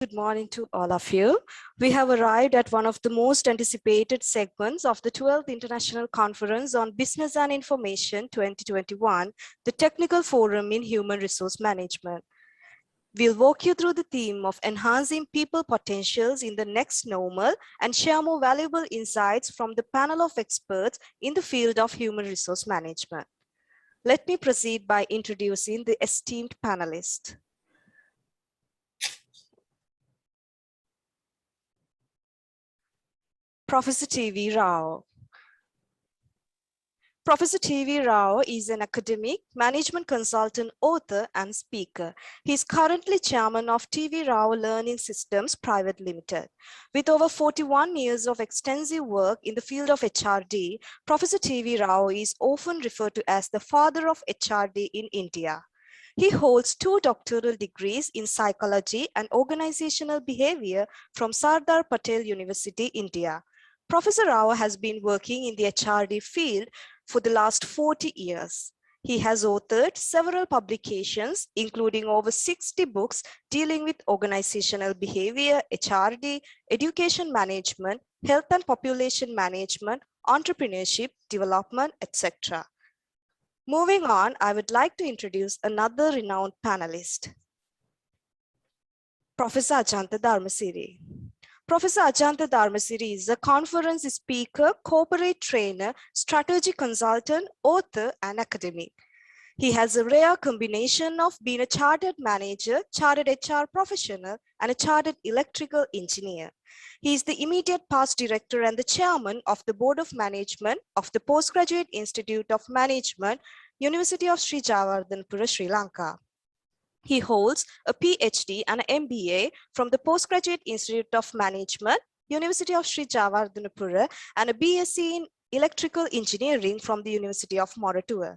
Good morning to all of you. We have arrived at one of the most anticipated segments of the 12th International Conference on Business and Information 2021, the Technical Forum in Human Resource Management. We'll walk you through the theme of enhancing people potentials in the next normal and share more valuable insights from the panel of experts in the field of human resource management. Let me proceed by introducing the esteemed panelists. Professor T.V. Rao. Professor T.V. Rao is an academic, management consultant, author, and speaker. He is currently chairman of T.V. Rao Learning Systems Private Limited. With over 41 years of extensive work in the field of HRD, Professor T.V. Rao is often referred to as the father of HRD in India. He holds 2 doctoral degrees in psychology and organizational behavior from Sardar Patel University, India. Professor Rao has been working in the HRD field for the last 40 years. He has authored several publications, including over 60 books dealing with organizational behavior, HRD, education management, health and population management, entrepreneurship, development, etc. Moving on, I would like to introduce another renowned panelist, Professor Ajantha Dharmasiri. Professor Ajantha Dharmasiri is a conference speaker, corporate trainer, strategy consultant, author, and academic. He has a rare combination of being a chartered manager, chartered HR professional, and a chartered electrical engineer. He is the immediate past director and the chairman of the Board of Management of the Postgraduate Institute of Management, University of Sri Jayewardenepura, Sri Lanka. He holds a PhD and an MBA from the Postgraduate Institute of Management, University of Sri Jayewardenepura, and a BSc in Electrical Engineering from the University of Moratuwa.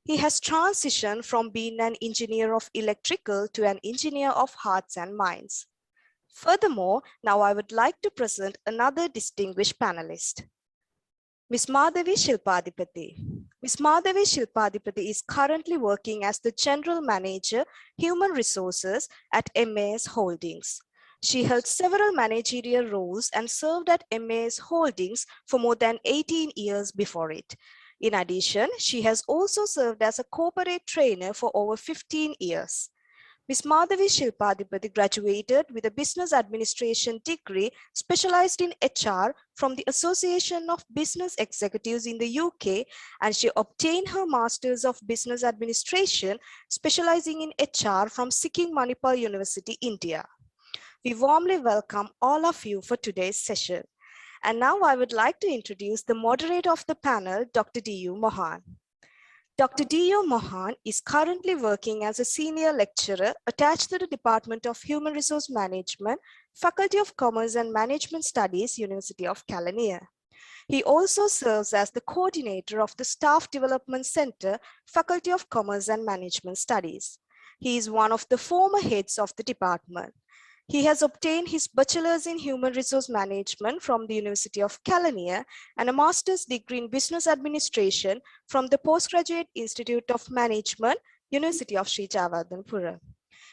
He has transitioned from being an engineer of electrical to an engineer of hearts and minds. Furthermore, now I would like to present another distinguished panelist, Ms. Madhavi Shilpadhipathi. Ms. Madhavi Shilpadhipathi is currently working as the General Manager, Human Resources at MAS Holdings. She held several managerial roles and served at MAS Holdings for more than 18 years before it. In addition, she has also served as a corporate trainer for over 15 years. Ms. Madhavi Shilpadhipathi graduated with a business administration degree specialized in HR from the Association of Business Executives in the UK, and she obtained her Masters of Business Administration specializing in HR from Sikkim Manipal University, India. We warmly welcome all of you for today's session. And now I would like to introduce the moderator of the panel, Dr. D.U. Mohan. Dr. D.U. Mohan is currently working as a senior lecturer attached to the Department of Human Resource Management, Faculty of Commerce and Management Studies, University of Kelaniya. He also serves as the coordinator of the Staff Development Center, Faculty of Commerce and Management Studies. He is one of the former heads of the department. He has obtained his bachelor's in human resource management from the University of Kelania and a master's degree in business administration from the Postgraduate Institute of Management, University of Sri Jayewardenepura.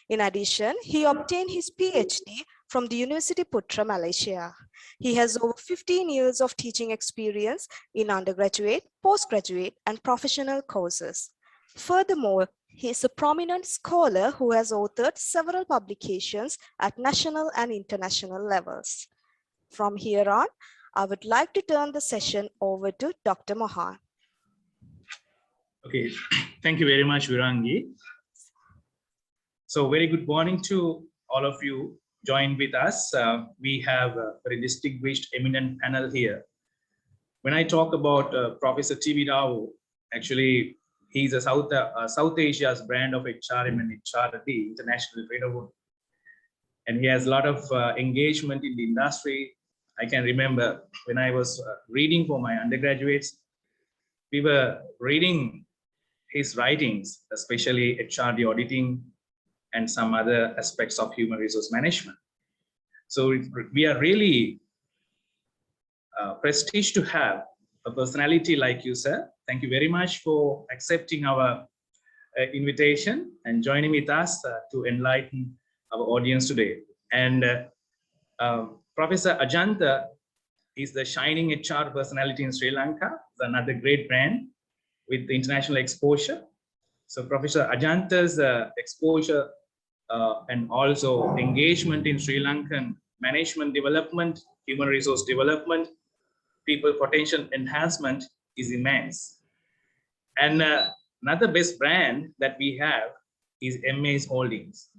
In addition, he obtained his PhD from the University Putra, Malaysia. He has over 15 years of teaching experience in undergraduate, postgraduate, and professional courses. Furthermore, he is a prominent scholar who has authored several publications at national and international levels. From here on, I would like to turn the session over to Dr. Mohan. Okay, thank you very much, Virangi. So very good morning to all of you joined with us. We have a very distinguished, eminent panel here. When I talk about Professor T.V. Rao, actually, he's a South Asia's brand of HRM and HRD, international renowned. And he has a lot of engagement in the industry. I can remember when I was reading for my undergraduates, we were reading his writings, especially HRD auditing and some other aspects of human resource management. So we are really prestige to have a personality like you, sir. Thank you very much for accepting our invitation and joining with us to enlighten our audience today. And Professor Ajantha is the shining HR personality in Sri Lanka. It's another great brand with international exposure. So Professor Ajantha's exposure and also engagement in Sri Lankan management development, human resource development, people potential enhancement is immense. And another best brand that we have is MA's Holdings.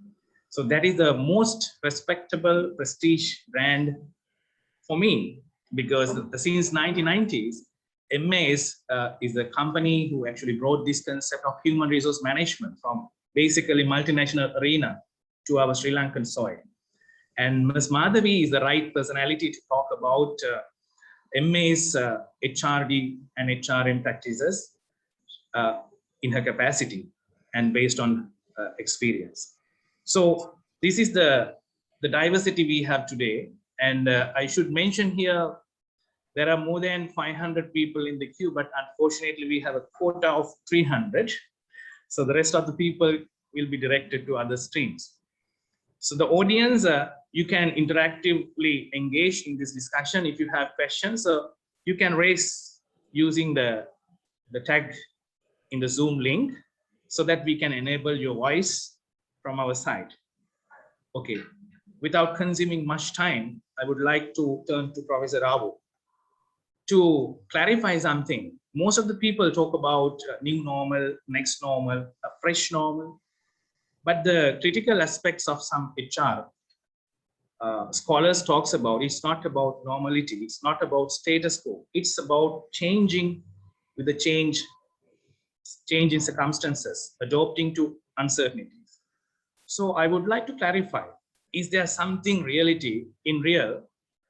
So that is the most respectable prestige brand for me, because since 1990s, MA's is a company who actually brought this concept of human resource management from basically multinational arena to our Sri Lankan soil. And Ms. Madhavi is the right personality to talk about MA's HRD and HRM practices in her capacity and based on experience. So this is the diversity we have today. And I should mention here, there are more than 500 people in the queue, but unfortunately we have a quota of 300. So the rest of the people will be directed to other streams. So the audience, you can interactively engage in this discussion. If you have questions, you can raise using the tag in the Zoom link so that we can enable your voice from our side. Okay, without consuming much time, I would like to turn to Professor Ravu to clarify something. Most of the people talk about new normal, next normal, a fresh normal, but the critical aspects of some HR scholars talks about, it's not about normality, it's not about status quo, it's about changing with the change in circumstances, adopting to uncertainties. So I would like to clarify, is there something reality in real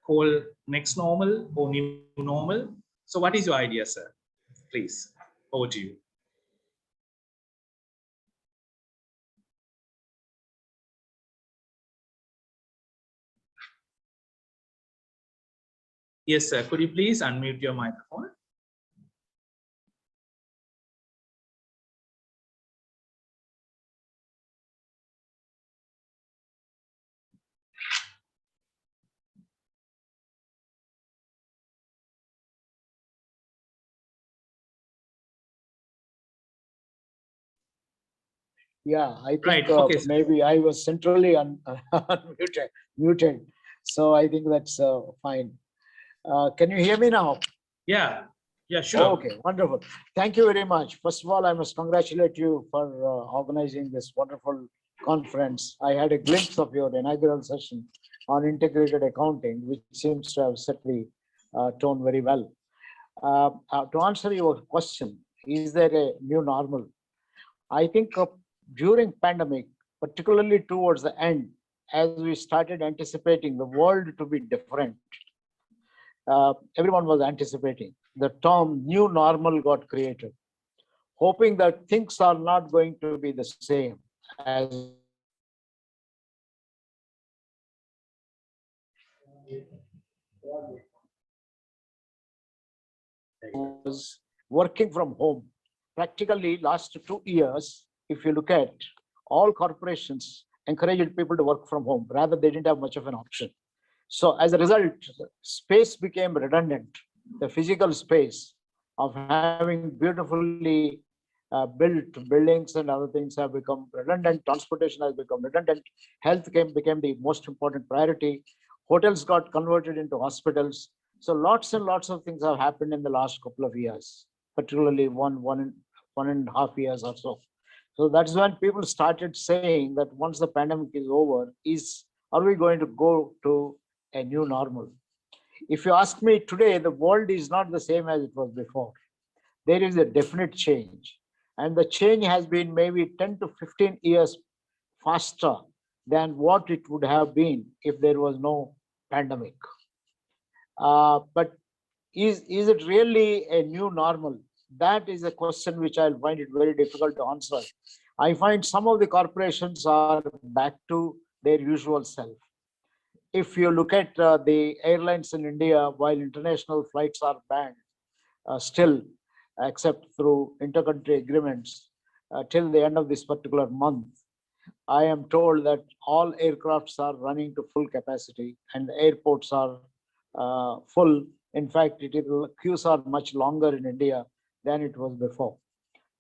called next normal or new normal? So what is your idea, sir? Please, over to you. Yes, sir. Could you please unmute your microphone? Yeah, I think Right. Okay, maybe I was centrally muted. So I think that's fine. Can you hear me now? Yeah, yeah, sure. Okay, wonderful. Thank you very much. First of all, I must congratulate you for organizing this wonderful conference. I had a glimpse of your inaugural session on integrated accounting, which seems to have set the tone very well. To answer your question, is there a new normal? I think during pandemic, particularly towards the end, as we started anticipating the world to be different, everyone was anticipating the term new normal got created, hoping that things are not going to be the same as was working from home. Practically last 2 years, if you look at, all corporations encouraged people to work from home, rather they didn't have much of an option. So as a result, space became redundant. The physical space of having beautifully built buildings and other things have become redundant. Transportation has become redundant. Health became the most important priority. Hotels got converted into hospitals. So lots and lots of things have happened in the last couple of years, particularly one and a half years or so. So that's when people started saying that once the pandemic is over, are we going to go to a new normal? If you ask me today, the world is not the same as it was before. There is a definite change. And the change has been maybe 10 to 15 years faster than what it would have been if there was no pandemic. But is it really a new normal? That is a question which I'll find it very difficult to answer. I find some of the corporations are back to their usual self. If you look at the airlines in India, while international flights are banned, still, except through intercountry agreements, till the end of this particular month, I am told that all aircrafts are running to full capacity and the airports are full. In fact, queues are much longer in India than it was before.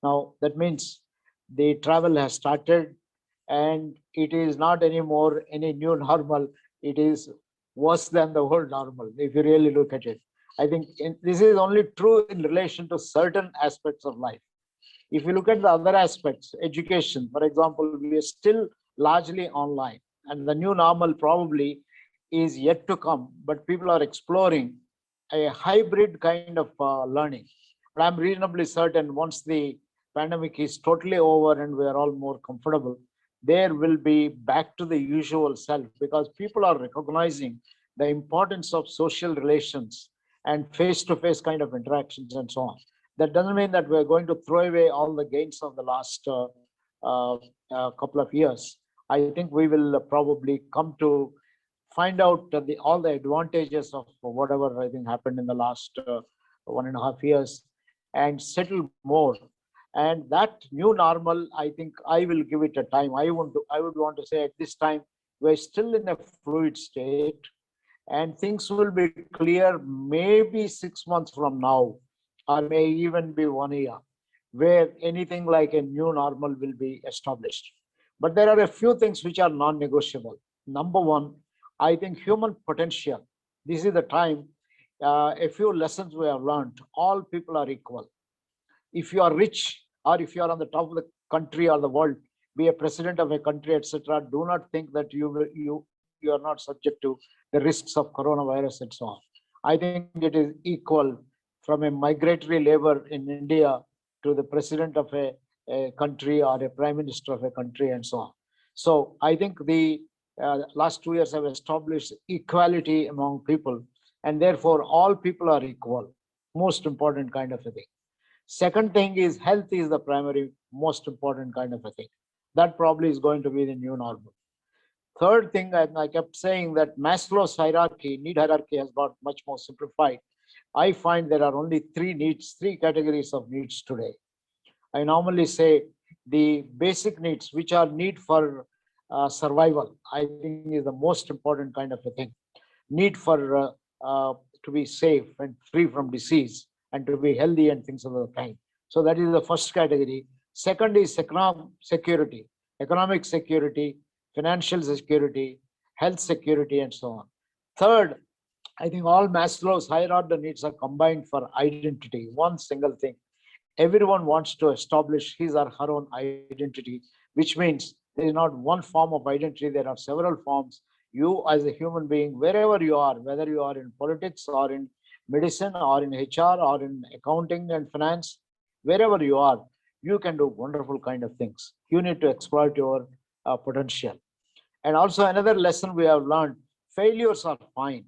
Now, that means the travel has started and it is not anymore any new normal. It is worse than the old normal, if you really look at it. I think this is only true in relation to certain aspects of life. If you look at the other aspects, education, for example, we are still largely online, and the new normal probably is yet to come, but people are exploring a hybrid kind of learning. But I'm reasonably certain once the pandemic is totally over and we are all more comfortable, there will be back to the usual self, because people are recognizing the importance of social relations and face-to-face kind of interactions and so on. That doesn't mean that we're going to throw away all the gains of the last couple of years. I think we will probably come to find out all the advantages of whatever I think happened in the last 1.5 years and settle more. And that new normal, I think I will give it a time. I would want to say at this time, we're still in a fluid state and things will be clear maybe 6 months from now, or may even be 1 year, where anything like a new normal will be established. But there are a few things which are non-negotiable. Number one, I think human potential. This is the time, a few lessons we have learned. All people are equal. If you are rich or if you are on the top of the country or the world, be a president of a country, etc., do not think that you are not subject to the risks of coronavirus and so on. I think it is equal from a migratory labor in India to the president of a country or a prime minister of a country and so on. So I think the last 2 years have established equality among people, and therefore all people are equal. Most important kind of a thing. Second thing is health is the primary most important kind of a thing. That probably is going to be the new normal. Third thing, I kept saying that Maslow's hierarchy, need hierarchy has got much more simplified. I find there are only three needs, three categories of needs today. I normally say the basic needs, which are need for survival, I think is the most important kind of a thing. Need for to be safe and free from disease and to be healthy and things of the kind. So that is the first category. Second is economic security, financial security, health security, and so on. Third, I think all Maslow's higher order needs are combined for identity, one single thing. Everyone wants to establish his or her own identity, which means there is not one form of identity, there are several forms. You as a human being, wherever you are, whether you are in politics or in medicine or in HR or in accounting and finance, wherever you are, you can do wonderful kind of things. You need to exploit your potential. And also another lesson we have learned, failures are fine.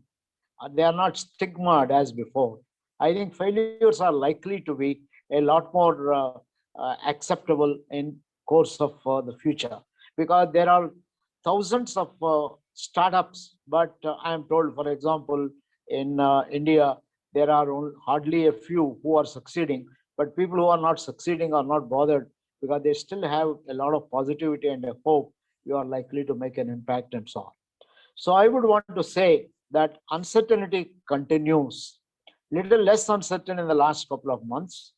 They are not stigmatized as before. I think failures are likely to be a lot more acceptable in course of the future, because there are thousands of startups, but I am told, for example, in India, there are hardly a few who are succeeding, but people who are not succeeding are not bothered because they still have a lot of positivity and a hope you are likely to make an impact and so on. So I would want to say that uncertainty continues. Little less uncertain in the last couple of months.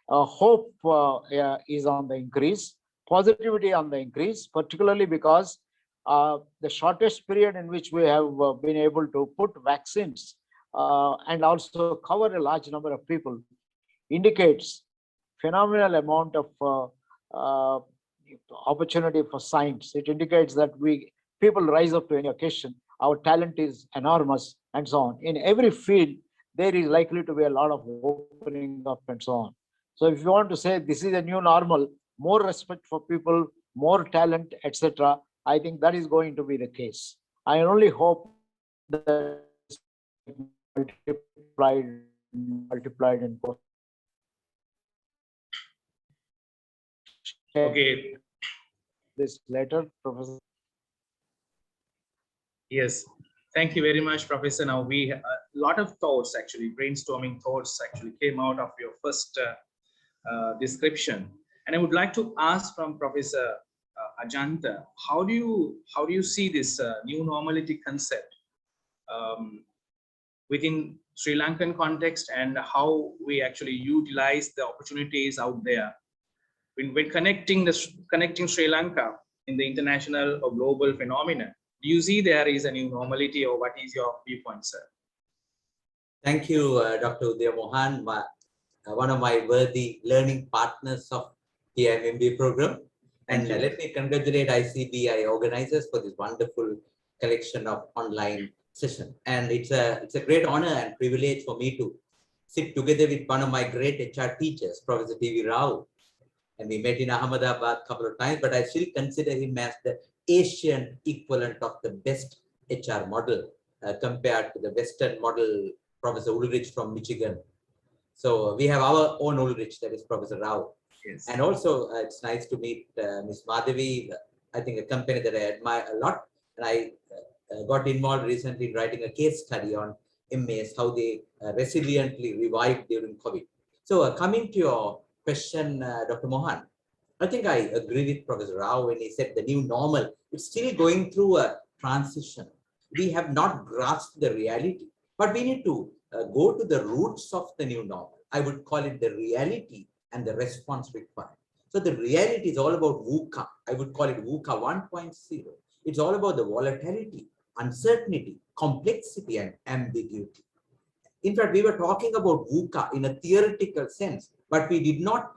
Hope is on the increase, positivity on the increase, particularly because the shortest period in which we have been able to put vaccines and also cover a large number of people indicates phenomenal amount of opportunity for science. It indicates that people rise up to any occasion. Our talent is enormous and so on. In every field, there is likely to be a lot of opening up and so on. So if you want to say this is a new normal, more respect for people, more talent, etc., I think that is going to be the case. I only hope that multiplied and Okay. This later, Professor. Yes. Thank you very much, Professor. Now we a lot of thoughts, actually brainstorming thoughts, actually came out of your first description, and I would like to ask from Professor Ajantha, how do you see this new normality concept within Sri Lankan context, and how we actually utilize the opportunities out there when connecting Sri Lanka in the international or global phenomenon? Do you see there is a new normality, or what is your viewpoint, sir? Thank you, Dr. Mohan, one of my worthy learning partners of the MBA program. And let me congratulate ICBI organizers for this wonderful collection of online session. And it's a great honor and privilege for me to sit together with one of my great HR teachers, Professor T.V. Rao. And we met in Ahmedabad a couple of times, but I still consider him as the Asian equivalent of the best HR model compared to the Western model, Professor Ulrich from Michigan. So we have our own Ulrich, that is Professor Rao. Yes. And also it's nice to meet Ms. Madhavi, I think a company that I admire a lot. And I got involved recently in writing a case study on MAs, how they resiliently revived during COVID. So coming to your question, Dr. Mohan, I think I agree with Professor Rao when he said the new normal, it's still going through a transition. We have not grasped the reality, but we need to go to the roots of the new normal. I would call it the reality and the response required. So the reality is all about VUCA. I would call it VUCA 1.0. It's all about the volatility, uncertainty, complexity, and ambiguity. In fact, we were talking about VUCA in a theoretical sense, but we did not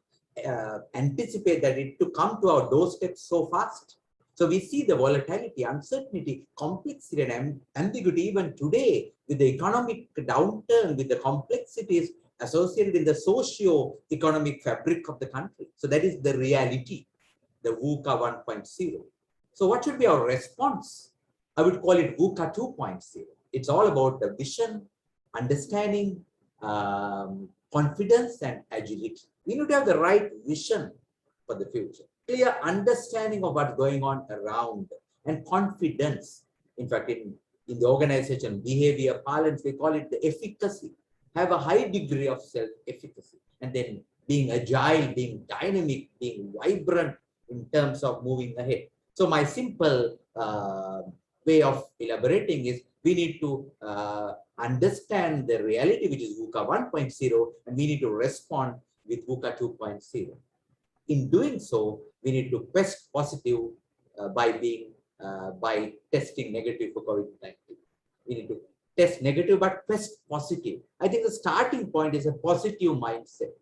anticipate that it to come to our doorstep so fast. So we see the volatility, uncertainty, complexity, and ambiguity even today with the economic downturn, with the complexities associated in the socio-economic fabric of the country. So that is the reality, the VUCA 1.0. So what should be our response? I would call it VUCA 2.0. It's all about the vision, understanding, confidence, and agility. We need to have the right vision for the future, clear understanding of what's going on around, and confidence. In fact, in the organization behavior parlance, we call it the efficacy. Have a high degree of self-efficacy, and then being agile, being dynamic, being vibrant in terms of moving ahead. So my simple way of elaborating is we need to understand the reality, which is VUCA 1.0, and we need to respond with VUCA 2.0. In doing so, we need to quest positive by testing negative for COVID-19. We need to test negative, but quest positive. I think the starting point is a positive mindset.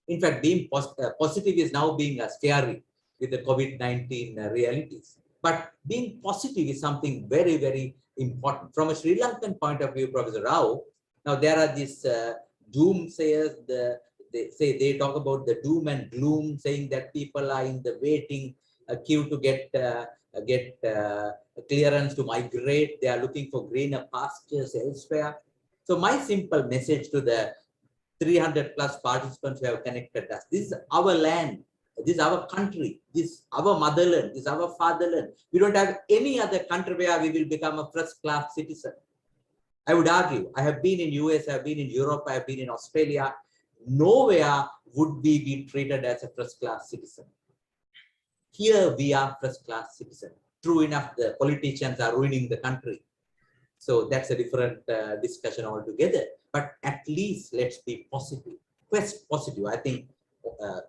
In fact, being positive is now being scary with the COVID-19 realities. But being positive is something very, very important. From a Sri Lankan point of view, Professor Rao, now there are these doomsayers, they talk about the doom and gloom, saying that people are in the waiting queue to get clearance to migrate. They are looking for greener pastures elsewhere. So my simple message to the 300 plus participants who have connected us, this is our land, this is our country, this is our motherland, this is our fatherland. We don't have any other country where we will become a first-class citizen. I would argue, I have been in US, I have been in Europe, I have been in Australia. Nowhere would we be treated as a first-class citizen. Here we are first-class citizen. True enough, the politicians are ruining the country. So that's a different discussion altogether. But at least let's be positive. Quest positive. I think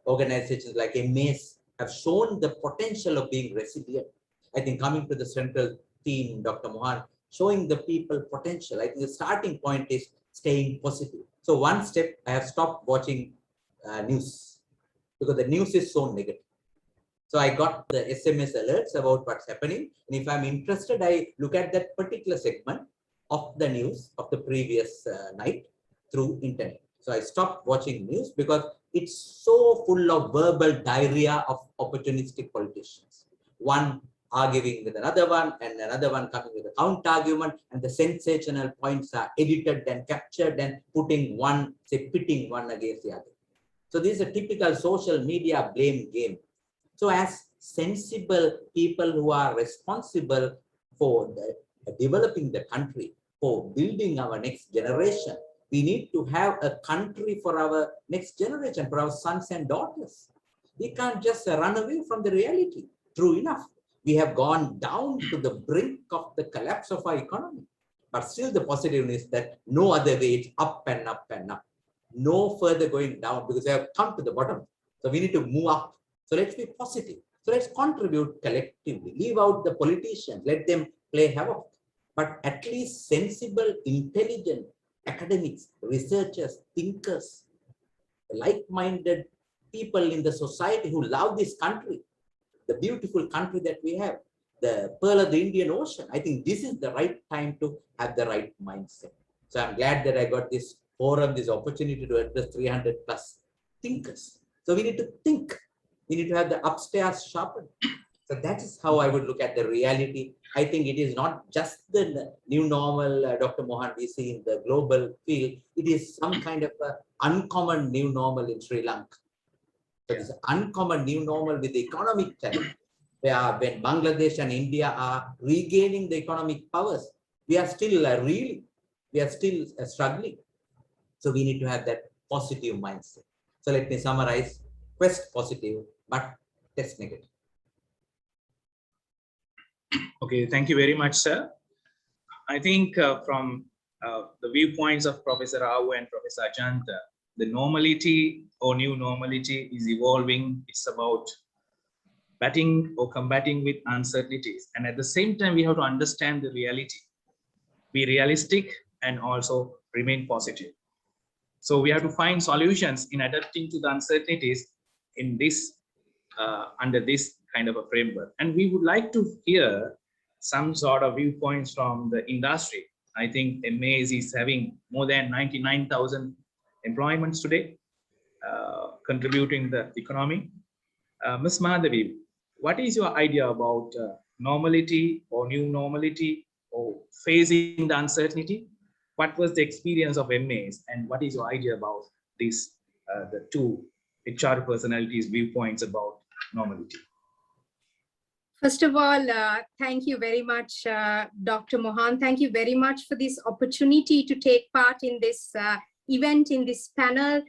organizations like MAs have shown the potential of being resilient. I think coming to the central theme, Dr. Mohan, showing the people potential. I think the starting point is staying positive. So one step, I have stopped watching news because the news is so negative. So I got the SMS alerts about what's happening. And if I'm interested, I look at that particular segment of the news of the previous night through internet. So I stopped watching news because it's so full of verbal diarrhea of opportunistic politicians. One arguing with another one and another one coming with a counter argument, and the sensational points are edited and captured and putting one, say, pitting one against the other. So this is a typical social media blame game. So as sensible people who are responsible for developing the country, for building our next generation, we need to have a country for our next generation, for our sons and daughters. We can't just run away from the reality. true enough. We have gone down to the brink of the collapse of our economy. But still the positive is that no other way, it's up and up and up. No further going down because we have come to the bottom. So we need to move up. So let's be positive. So let's contribute collectively. Leave out the politicians. Let them play havoc. But at least sensible, intelligent academics, researchers, thinkers, like-minded people in the society who love this country, the beautiful country that we have, the pearl of the Indian Ocean. I think this is the right time to have the right mindset. So I'm glad that I got this forum, this opportunity to address 300 plus thinkers. So we need to think. We need to have the upstairs sharpened. So that is how I would look at the reality. I think it is not just the new normal, Dr. Mohan, we see in the global field. It is some kind of a uncommon new normal in Sri Lanka. So this uncommon new normal with the economic challenge, where when Bangladesh and India are regaining the economic powers, we are still struggling. So we need to have that positive mindset. So let me summarize: quest positive, but test negative. Okay, thank you very much, sir. I think from the viewpoints of Professor Rao and Professor Ajantha, the normality or new normality is evolving. It's about batting or combating with uncertainties. And at the same time, we have to understand the reality, be realistic, and also remain positive. So we have to find solutions in adapting to the uncertainties in this, under this kind of a framework. And we would like to hear some sort of viewpoints from the industry. I think MAS is having more than 99,000 employments today, contributing the economy. Ms. Madhavi, what is your idea about normality or new normality or facing the uncertainty? What was the experience of MAs and what is your idea about this, the two HR personalities' viewpoints about normality? First of all, thank you very much, Dr. Mohan. Thank you very much for this opportunity to take part in this event, in this panel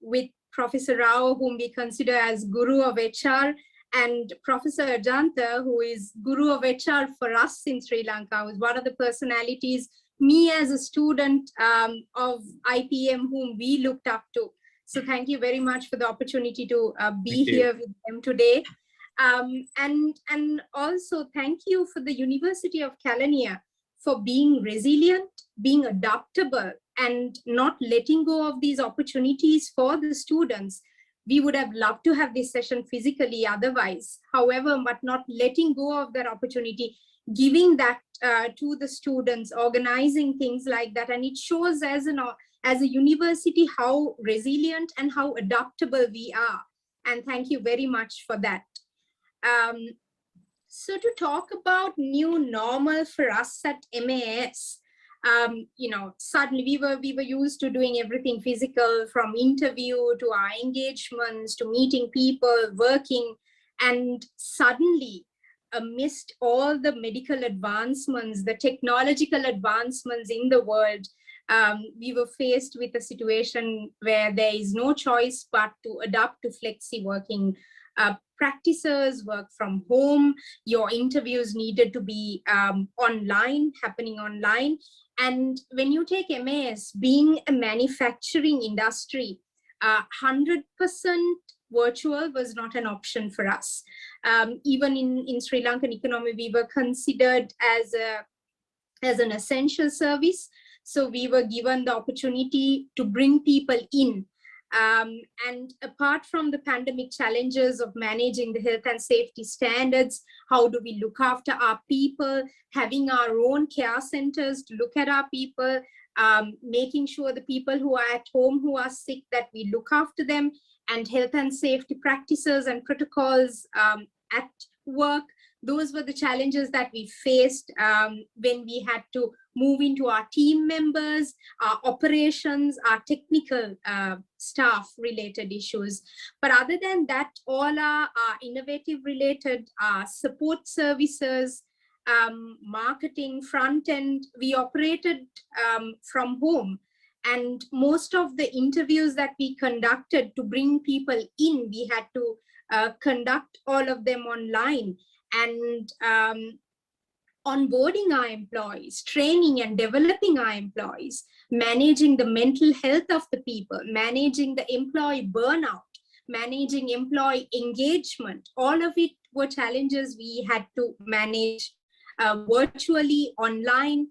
with Professor Rao, whom we consider as Guru of HR, and Professor Ajantha, who is Guru of HR for us in Sri Lanka, who's one of the personalities, me as a student of IPM, whom we looked up to. So thank you very much for the opportunity to be here with them today. And also thank you for the University of Kelania for being resilient, being adaptable, and not letting go of these opportunities for the students. We would have loved to have this session physically otherwise, however, but not letting go of that opportunity, giving that to the students, organizing things like that. And it shows as a university how resilient and how adaptable we are. And thank you very much for that. So to talk about new normal for us at MAS, you know, suddenly we were used to doing everything physical, from interview to our engagements to meeting people, working, and suddenly amidst all the medical advancements, the technological advancements in the world, we were faced with a situation where there is no choice but to adapt to flexi working practices, work from home. Your interviews needed to be online, happening online. And when you take MAS, being a manufacturing industry, 100% virtual was not an option for us. Even in Sri Lankan economy, we were considered as an essential service. So we were given the opportunity to bring people in. And apart from the pandemic challenges of managing the health and safety standards, how do we look after our people, having our own care centers to look at our people, making sure the people who are at home who are sick, that we look after them, and health and safety practices and protocols at work. Those were the challenges that we faced when we had to move into our team members, our operations, our technical staff related issues. But other than that, all our innovative related support services, marketing, front end, we operated from home. And most of the interviews that we conducted to bring people in, we had to conduct all of them online, and onboarding our employees, training and developing our employees, managing the mental health of the people, managing the employee burnout, managing employee engagement. All of it were challenges we had to manage virtually, online.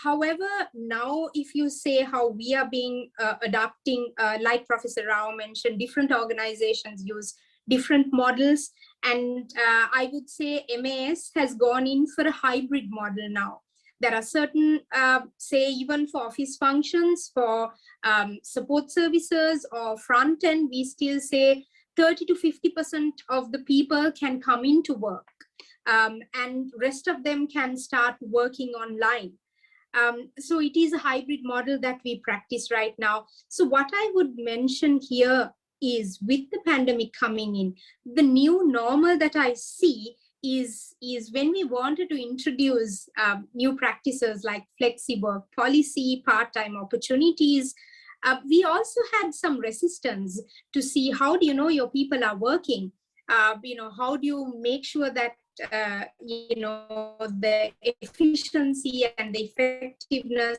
However, now if you say how we are being adapting, like Professor Rao mentioned, different organizations use different models. And I would say MAS has gone in for a hybrid model now. There are certain, say even for office functions, for support services or front end, we still say 30 to 50% of the people can come into work, and rest of them can start working online. So it is a hybrid model that we practice right now. So what I would mention here is, with the pandemic coming in, the new normal that I see is when we wanted to introduce new practices like flexi work policy, part-time opportunities, we also had some resistance to see how do you know your people are working, how do you make sure that the efficiency and the effectiveness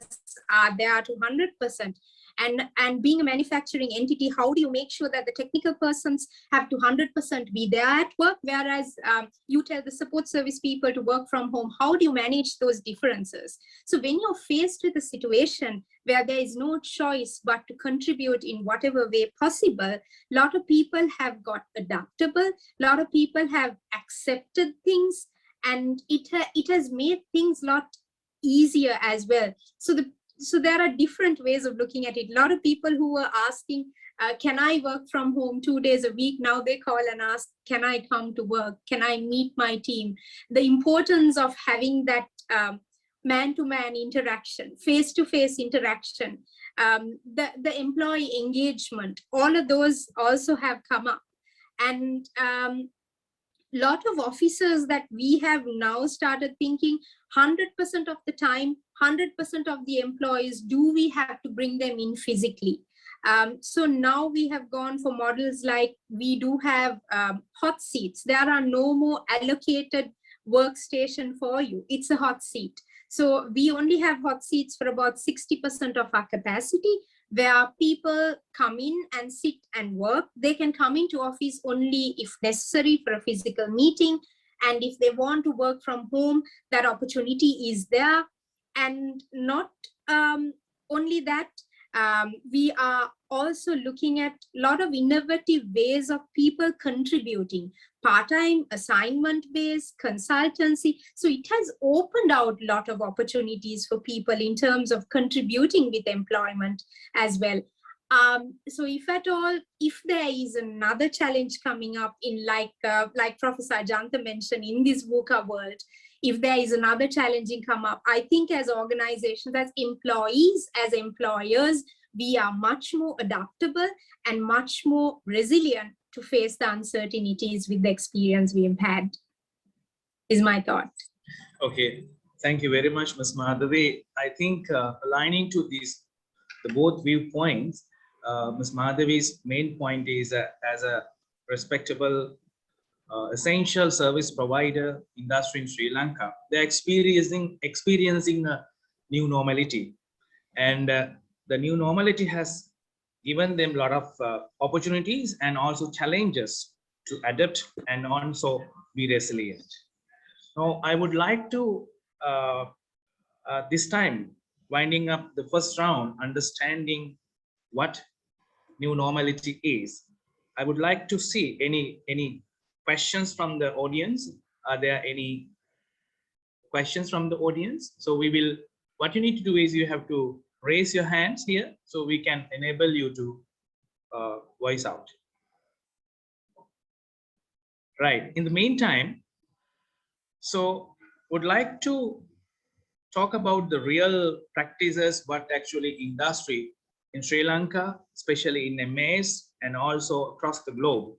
are there to 100%. And being a manufacturing entity, how do you make sure that the technical persons have to 100% be there at work, whereas you tell the support service people to work from home? How do you manage those differences? So when you're faced with a situation where there is no choice but to contribute in whatever way possible, a lot of people have got adaptable, a lot of people have accepted things, and it has made things a lot easier as well. So there are different ways of looking at it. A lot of people who were asking, can I work from home 2 days a week? Now they call and ask, can I come to work? Can I meet my team? The importance of having that man-to-man interaction, face-to-face interaction, the employee engagement, all of those also have come up. And lot of officers that we have now started thinking 100% of the time, 100% of the employees, do we have to bring them in physically? So now we have gone for models like we do have hot seats. There are no more allocated workstation for you. It's a hot seat. So we only have hot seats for about 60% of our capacity, where people come in and sit and work. They can come into office only if necessary for a physical meeting. And if they want to work from home, that opportunity is there. And not only that, we are also looking at a lot of innovative ways of people contributing, part-time, assignment-based, consultancy. So it has opened out a lot of opportunities for people in terms of contributing with employment as well. So if at all, if there is another challenge coming up in like Professor Ajantha mentioned in this VUCA world, if there is another challenging come up, I think as organizations, as employees, as employers, we are much more adaptable and much more resilient to face the uncertainties with the experience we have had, is my thought. Okay, thank you very much, Ms. Madhavi. I think aligning to these, the both viewpoints, Ms. Madhavi's main point is as a respectable essential service provider industry in Sri Lanka, they're experiencing a new normality, and the new normality has given them a lot of opportunities and also challenges to adapt and also be resilient. Now, I would like to this time winding up the first round, understanding what new normality is. I would like to see any questions from the audience. Are there any questions from the audience? So we will, what you need to do is you have to raise your hands here so we can enable you to voice out. Right, in the meantime, so would like to talk about the real practices, what actually industry in Sri Lanka, especially in MAS and also across the globe,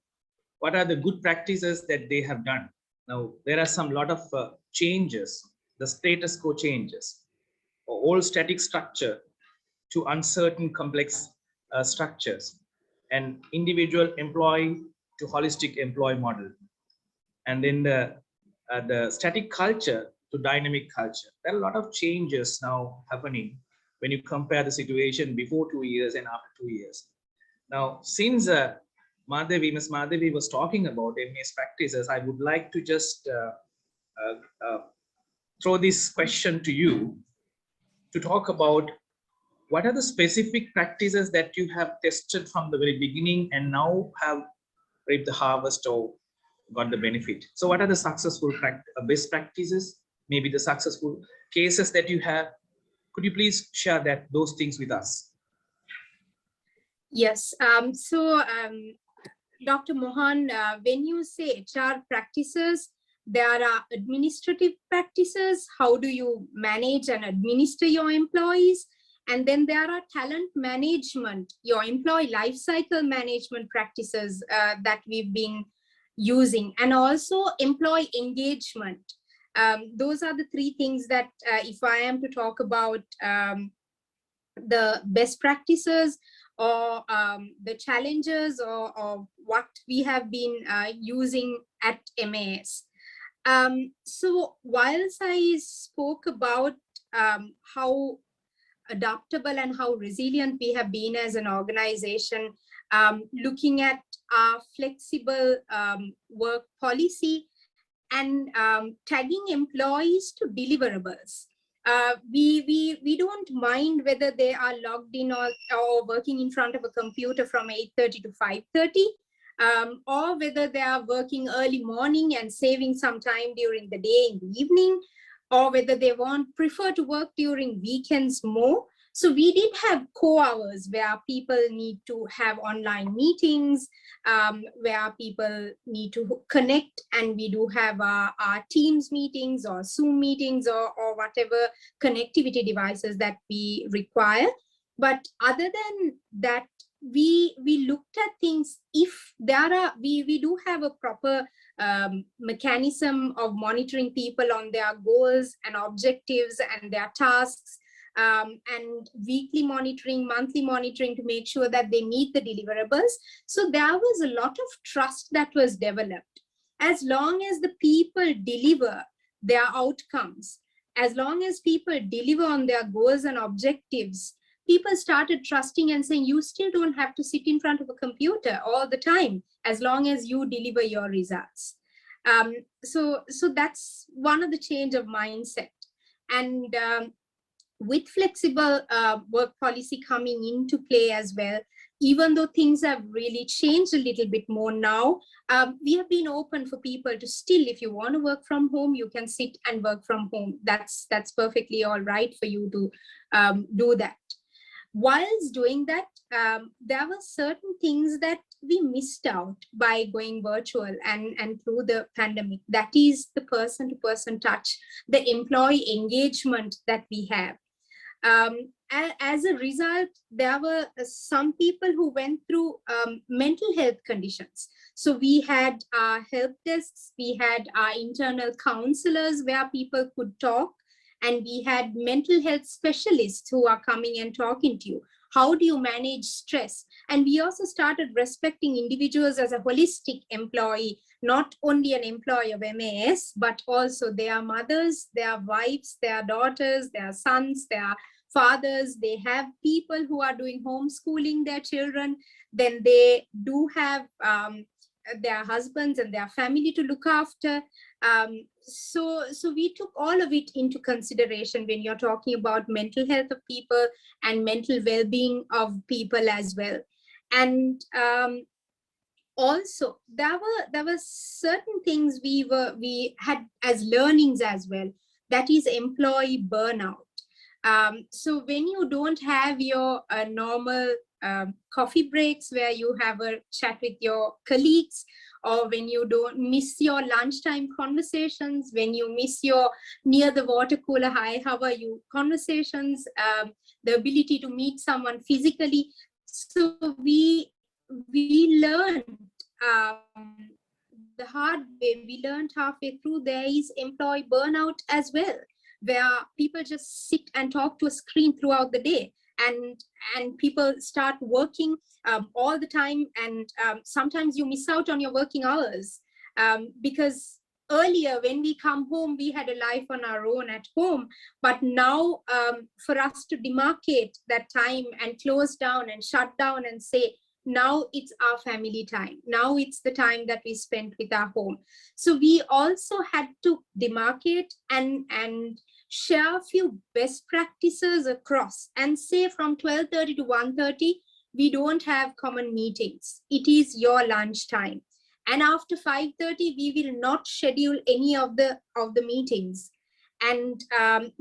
what are the good practices that they have done? Now, there are some lot of changes, the status quo changes, old static structure to uncertain complex structures, and individual employee to holistic employee model, and then the static culture to dynamic culture. There are a lot of changes now happening when you compare the situation before 2 years and after 2 years. Now, since Madhavi, Ms. Madhavi was talking about MES practices, I would like to just throw this question to you to talk about what are the specific practices that you have tested from the very beginning and now have reaped the harvest or got the benefit. So what are the successful best practices, maybe the successful cases that you have? Could you please share those things with us? Yes. Dr. Mohan, when you say HR practices, there are administrative practices. How do you manage and administer your employees? And then there are talent management, your employee lifecycle management practices that we've been using, and also employee engagement. Those are the three things that if I am to talk about the best practices or the challenges or what we have been using at MAS. So whilst I spoke about how adaptable and how resilient we have been as an organization, looking at our flexible work policy and tagging employees to deliverables. We don't mind whether they are logged in or working in front of a computer from 8:30 to 5:30, or whether they are working early morning and saving some time during the day in the evening, or whether they prefer to work during weekends more. So we did have core hours where people need to have online meetings, where people need to connect, and we do have our Teams meetings or Zoom meetings or whatever connectivity devices that we require. But other than that, we looked at things. If there are, we do have a proper mechanism of monitoring people on their goals and objectives and their tasks, and weekly monitoring, monthly monitoring to make sure that they meet the deliverables. So there was a lot of trust that was developed. As long as the people deliver their outcomes, as long as people deliver on their goals and objectives, people started trusting and saying, you still don't have to sit in front of a computer all the time, as long as you deliver your results. So that's one of the change of mindset. And with flexible work policy coming into play as well, even though things have really changed a little bit more now, we have been open for people to still, if you want to work from home, you can sit and work from home. That's perfectly all right for you to do that. Whilst doing that, there were certain things that we missed out by going virtual and through the pandemic. That is the person-to-person touch, the employee engagement that we have. As a result, there were some people who went through mental health conditions. So we had our help desks, we had our internal counselors where people could talk, and we had mental health specialists who are coming and talking to you. How do you manage stress? And we also started respecting individuals as a holistic employee, not only an employee of MAS, but also their mothers, their wives, their daughters, their sons, their fathers. They have people who are doing homeschooling their children. Then they do have their husbands and their family to look after. So we took all of it into consideration when you're talking about mental health of people and mental well-being of people as well. And also there were certain things we had as learnings as well. That is employee burnout. So when you don't have your normal coffee breaks where you have a chat with your colleagues, or when you don't miss your lunchtime conversations, when you miss your near the water cooler, hi, how are you conversations, the ability to meet someone physically. So we learned the hard way. We learned halfway through there is employee burnout as well, where people just sit and talk to a screen throughout the day. and people start working all the time, and sometimes you miss out on your working hours, because earlier when we come home we had a life on our own at home, but now for us to demarcate that time and close down and shut down and say, now it's our family time, now it's the time that we spent with our home. So we also had to demarcate and share a few best practices across and say from 12:30 to 1:30 we don't have common meetings, it is your lunch time, and after 5:30 we will not schedule any of the meetings. And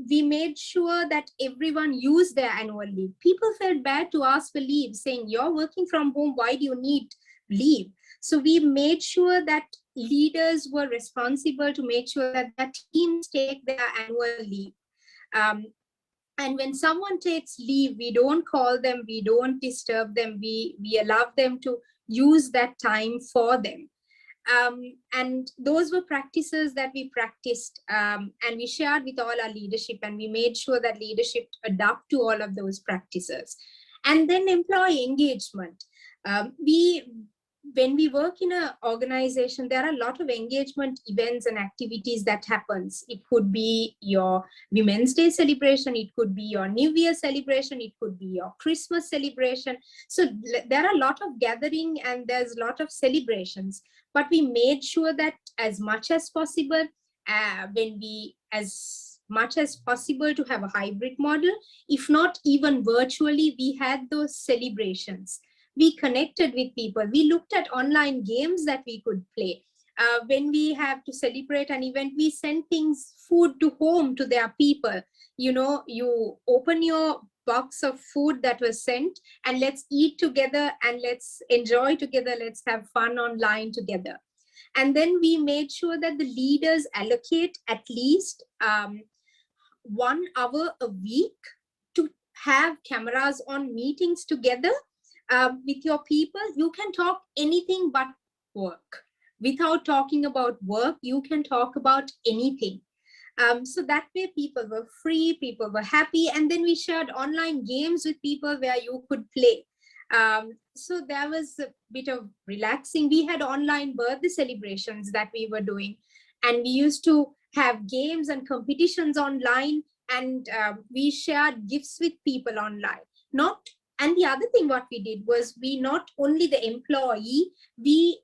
we made sure that everyone used their annual leave. People felt bad to ask for leave, saying, you're working from home, why do you need leave? So we made sure that leaders were responsible to make sure that their teams take their annual leave. And when someone takes leave, we don't call them, we don't disturb them, we allow them to use that time for them. And those were practices that we practiced, and we shared with all our leadership, and we made sure that leadership adapt to all of those practices. And then employee engagement. When we work in an organization, there are a lot of engagement events and activities that happens. It could be your Women's Day celebration, it could be your New Year celebration, it could be your Christmas celebration. So there are a lot of gathering and there's a lot of celebrations, but we made sure that as much as possible, as much as possible to have a hybrid model, if not even virtually, we had those celebrations. We connected with people. We looked at online games that we could play. When we have to celebrate an event, we send food to home to their people. You know, you open your box of food that was sent and let's eat together and let's enjoy together. Let's have fun online together. And then we made sure that the leaders allocate at least 1 hour a week to have cameras on meetings together. With your people, you can talk anything but work. Without talking about work, you can talk about anything. So that way people were free, people were happy. And then we shared online games with people where you could play. So there was a bit of relaxing. We had online birthday celebrations that we were doing. And we used to have games and competitions online. And we shared gifts with people online. And the other thing what we did was we not only the employee, we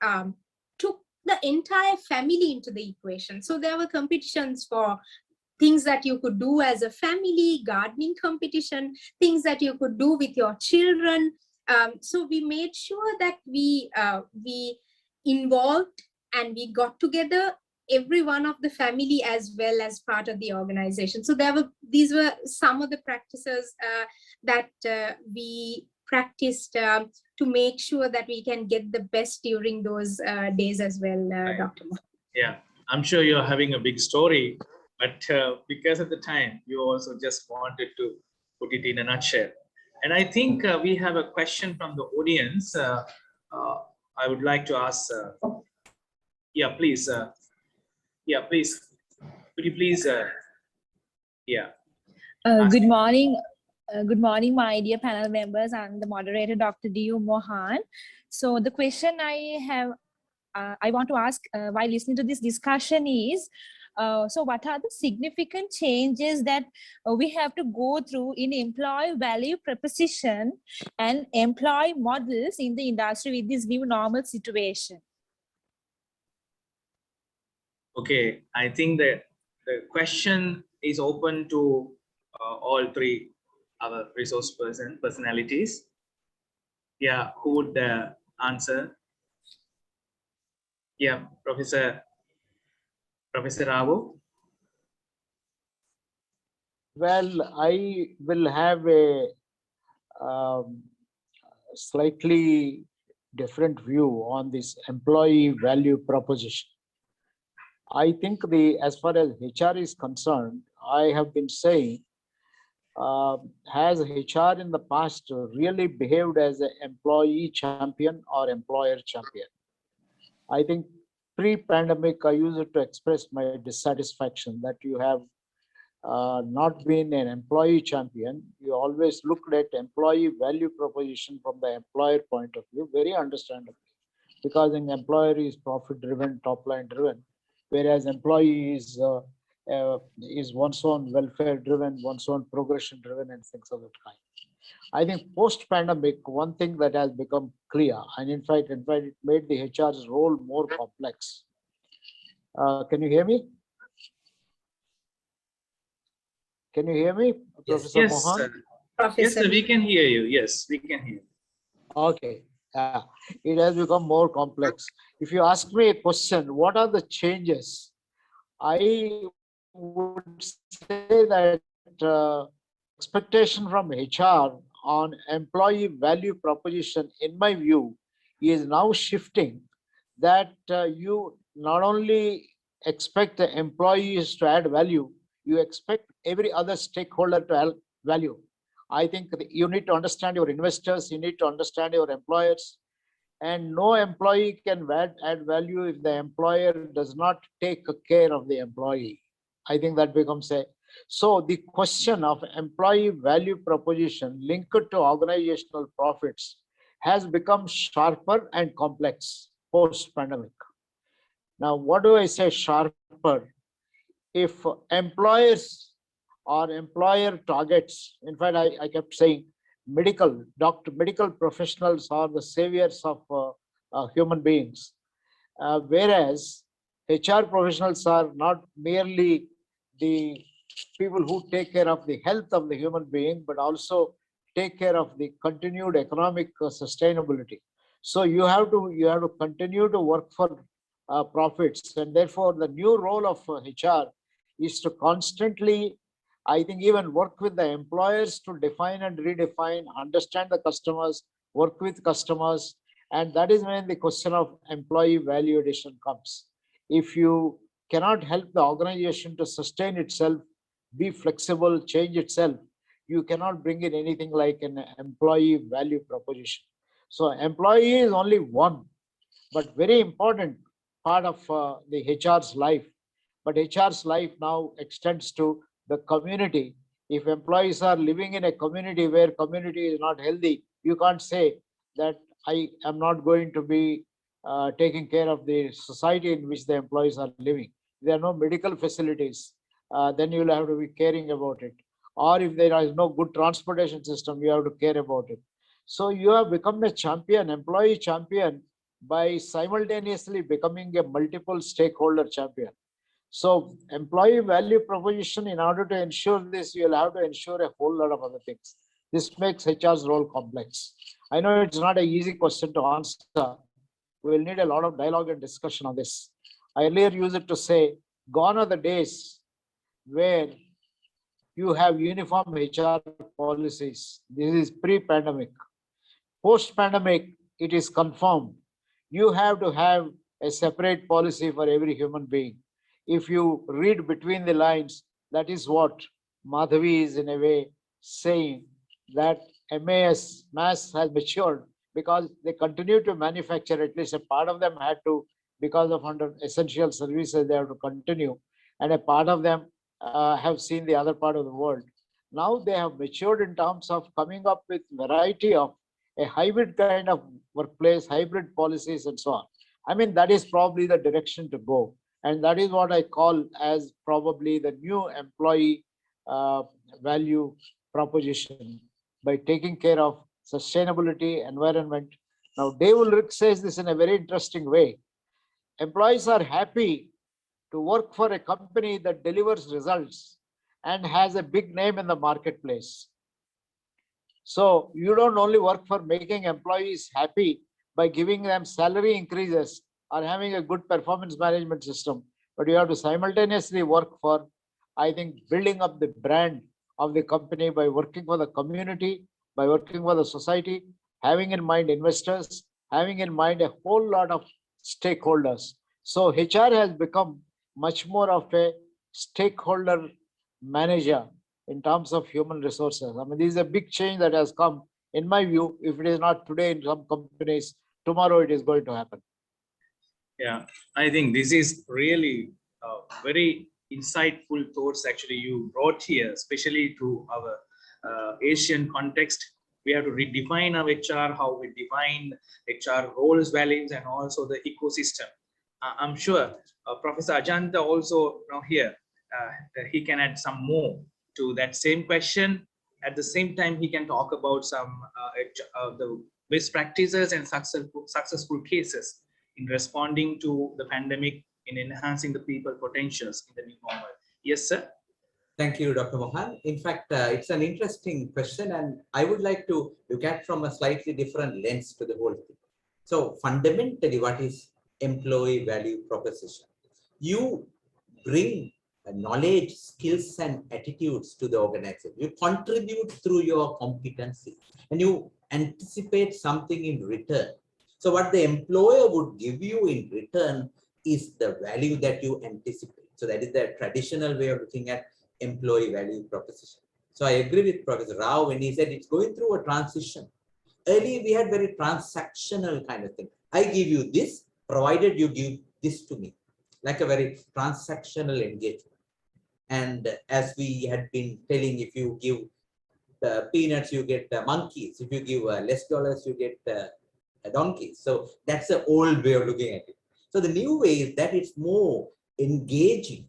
took the entire family into the equation. So there were competitions for things that you could do as a family, gardening competition, things that you could do with your children. So we made sure that we involved and we got together every one of the family as well as part of the organization. So these were some of the practices that we practiced to make sure that we can get the best during those days as well, Right. Dr. Mohan. Yeah, I'm sure you're having a big story, but because of the time, you also just wanted to put it in a nutshell. And I think we have a question from the audience. I would like to ask, yeah, please. Yeah, please. Could you please, yeah. Good morning. Good morning, my dear panel members and the moderator, Dr. D.U. Mohan. So the question I want to ask while listening to this discussion is, so what are the significant changes that we have to go through in employee value proposition and employee models in the industry with this new normal situation? Okay, I think that the question is open to all three our resource personalities. Yeah, who would answer? Yeah, Professor Rao. Well, I will have a slightly different view on this employee value proposition. I think as far as HR is concerned, I have been saying, has HR in the past really behaved as an employee champion or employer champion? I think pre-pandemic, I used it to express my dissatisfaction that you have not been an employee champion. You always looked at employee value proposition from the employer point of view, very understandable, because an employer is profit driven, top line driven, whereas employee is one's own welfare driven, one's own progression driven, and things of that kind. I think post-pandemic, one thing that has become clear, and in fact, it made the HR's role more complex. Can you hear me? Can you hear me, Yes. Professor Yes, Mohan? sir. Yes, sir, we can hear you. Yes, we can hear. Okay. It has become more complex. If you ask me a question, what are the changes? I would say that expectation from HR on employee value proposition, in my view, is now shifting, that you not only expect the employees to add value, you expect every other stakeholder to add value. I think you need to understand your investors, you need to understand your employers, and no employee can add value if the employer does not take care of the employee. I think that becomes so the question of employee value proposition linked to organizational profits has become sharper and complex post-pandemic. Now, what do I say sharper? If employers or employer targets, in fact, I kept saying medical professionals are the saviors of human beings, whereas HR professionals are not merely the people who take care of the health of the human being, but also take care of the continued economic sustainability. So you have to continue to work for profits, and therefore the new role of HR is to constantly, I think, even work with the employers to define and redefine, understand the customers, work with customers, and that is when the question of employee value addition comes. If you cannot help the organization to sustain itself, be flexible, change itself, you cannot bring in anything like an employee value proposition. So employee is only one, but very important part of the HR's life. But HR's life now extends to the community. If employees are living in a community where community is not healthy, you can't say that I am not going to be taking care of the society in which the employees are living. There are no medical facilities, then you will have to be caring about it. Or if there is no good transportation system, you have to care about it. So you have become a champion, employee champion, by simultaneously becoming a multiple stakeholder champion. So employee value proposition, in order to ensure this, you'll have to ensure a whole lot of other things. This makes HR's role complex. I know it's not an easy question to answer. We'll need a lot of dialogue and discussion on this. I earlier used it to say, gone are the days where you have uniform HR policies. This is pre-pandemic. Post-pandemic, it is confirmed. You have to have a separate policy for every human being. If you read between the lines, that is what Madhavi is in a way saying, that mass has matured because they continue to manufacture. At least a part of them had to, because of under essential services, they have to continue, and a part of them have seen the other part of the world. Now they have matured in terms of coming up with variety of a hybrid kind of workplace, hybrid policies, and so on. I mean, that is probably the direction to go. And that is what I call as probably the new employee value proposition, by taking care of sustainability, environment. Now, Dave Ulrich says this in a very interesting way. Employees are happy to work for a company that delivers results and has a big name in the marketplace. So you don't only work for making employees happy by giving them salary increases or having a good performance management system, but you have to simultaneously work for, I think, building up the brand of the company by working for the community, by working for the society, having in mind investors, having in mind a whole lot of stakeholders. So HR has become much more of a stakeholder manager in terms of human resources. I mean, this is a big change that has come, in my view. If it is not today in some companies, tomorrow it is going to happen. Yeah, I think this is really very insightful thoughts actually you brought here, especially to our Asian context. We have to redefine our HR, how we define HR roles, values, and also the ecosystem. I'm sure Professor Ajantha also here, he can add some more to that same question. At the same time, he can talk about some the best practices and successful cases in responding to the pandemic, in enhancing the people potentials in the new normal. Yes, sir. Thank you, Dr. Mohan. In fact, it's an interesting question, and I would like to look at from a slightly different lens to the whole thing. So fundamentally, what is employee value proposition? You bring knowledge, skills, and attitudes to the organization. You contribute through your competency, and you anticipate something in return. So what the employer would give you in return is the value that you anticipate. So that is the traditional way of looking at employee value proposition. So I agree with Professor Rao when he said it's going through a transition. Earlier, we had very transactional kind of thing. I give you this, provided you give this to me, like a very transactional engagement. And as we had been telling, if you give peanuts, you get monkeys. If you give less dollars, you get donkeys. So that's the old way of looking at it. So the new way is that it's more engaging.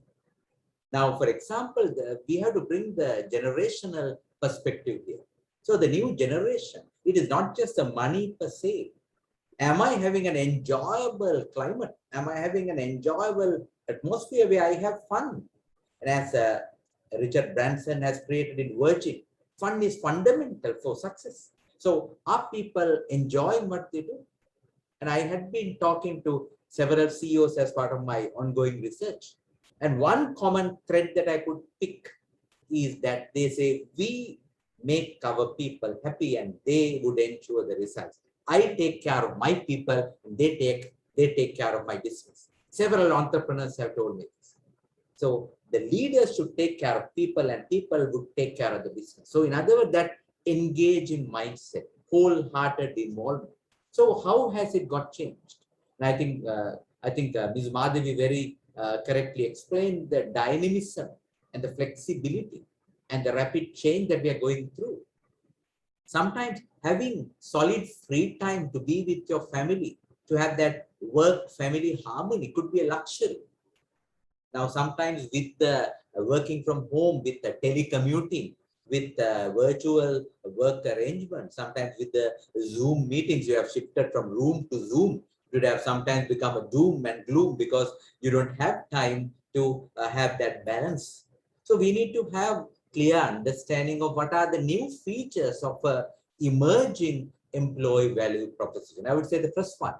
Now, for example, we have to bring the generational perspective here. So the new generation, it is not just the money per se. Am I having an enjoyable climate? Am I having an enjoyable atmosphere where I have fun? And as Richard Branson has created in Virgin, fun is fundamental for success. So are people enjoying what they do? And I had been talking to several CEOs as part of my ongoing research. And one common thread that I could pick is that they say, we make our people happy and they would ensure the results. I take care of my people and they take care of my business. Several entrepreneurs have told me this. So the leaders should take care of people and people would take care of the business. So in other words, that engaging mindset, wholehearted involvement. So how has it got changed? And I think Ms. Madhavi very correctly explained the dynamism and the flexibility and the rapid change that we are going through. Sometimes having solid free time to be with your family, to have that work-family harmony could be a luxury. Now, sometimes with the working from home, with the telecommuting, with the virtual work arrangement, sometimes with the Zoom meetings, you have shifted from room to Zoom. It would have sometimes become a doom and gloom because you don't have time to have that balance. So we need to have clear understanding of what are the new features of a emerging employee value proposition. I would say the first one,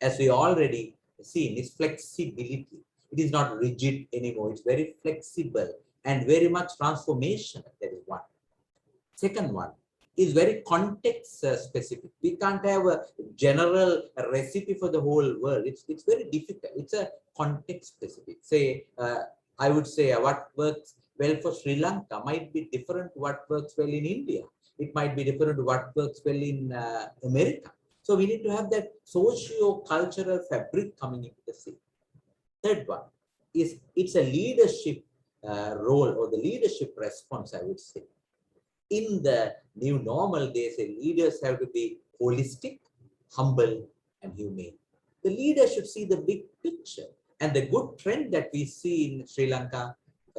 as we already seen, is flexibility. It is not rigid anymore. It's very flexible and very much transformational. That is one. Second one is very context specific. We can't have a general recipe for the whole world. It's very difficult. It's a context specific. Say, I would say what works well for Sri Lanka might be different to what works well in India. It might be different to what works well in America. So we need to have that socio-cultural fabric coming into the scene. Third one is it's a leadership role or the leadership response, I would say. In the new normal, they say leaders have to be holistic, humble, and humane. The leader should see the big picture. And the good trend that we see in Sri Lanka,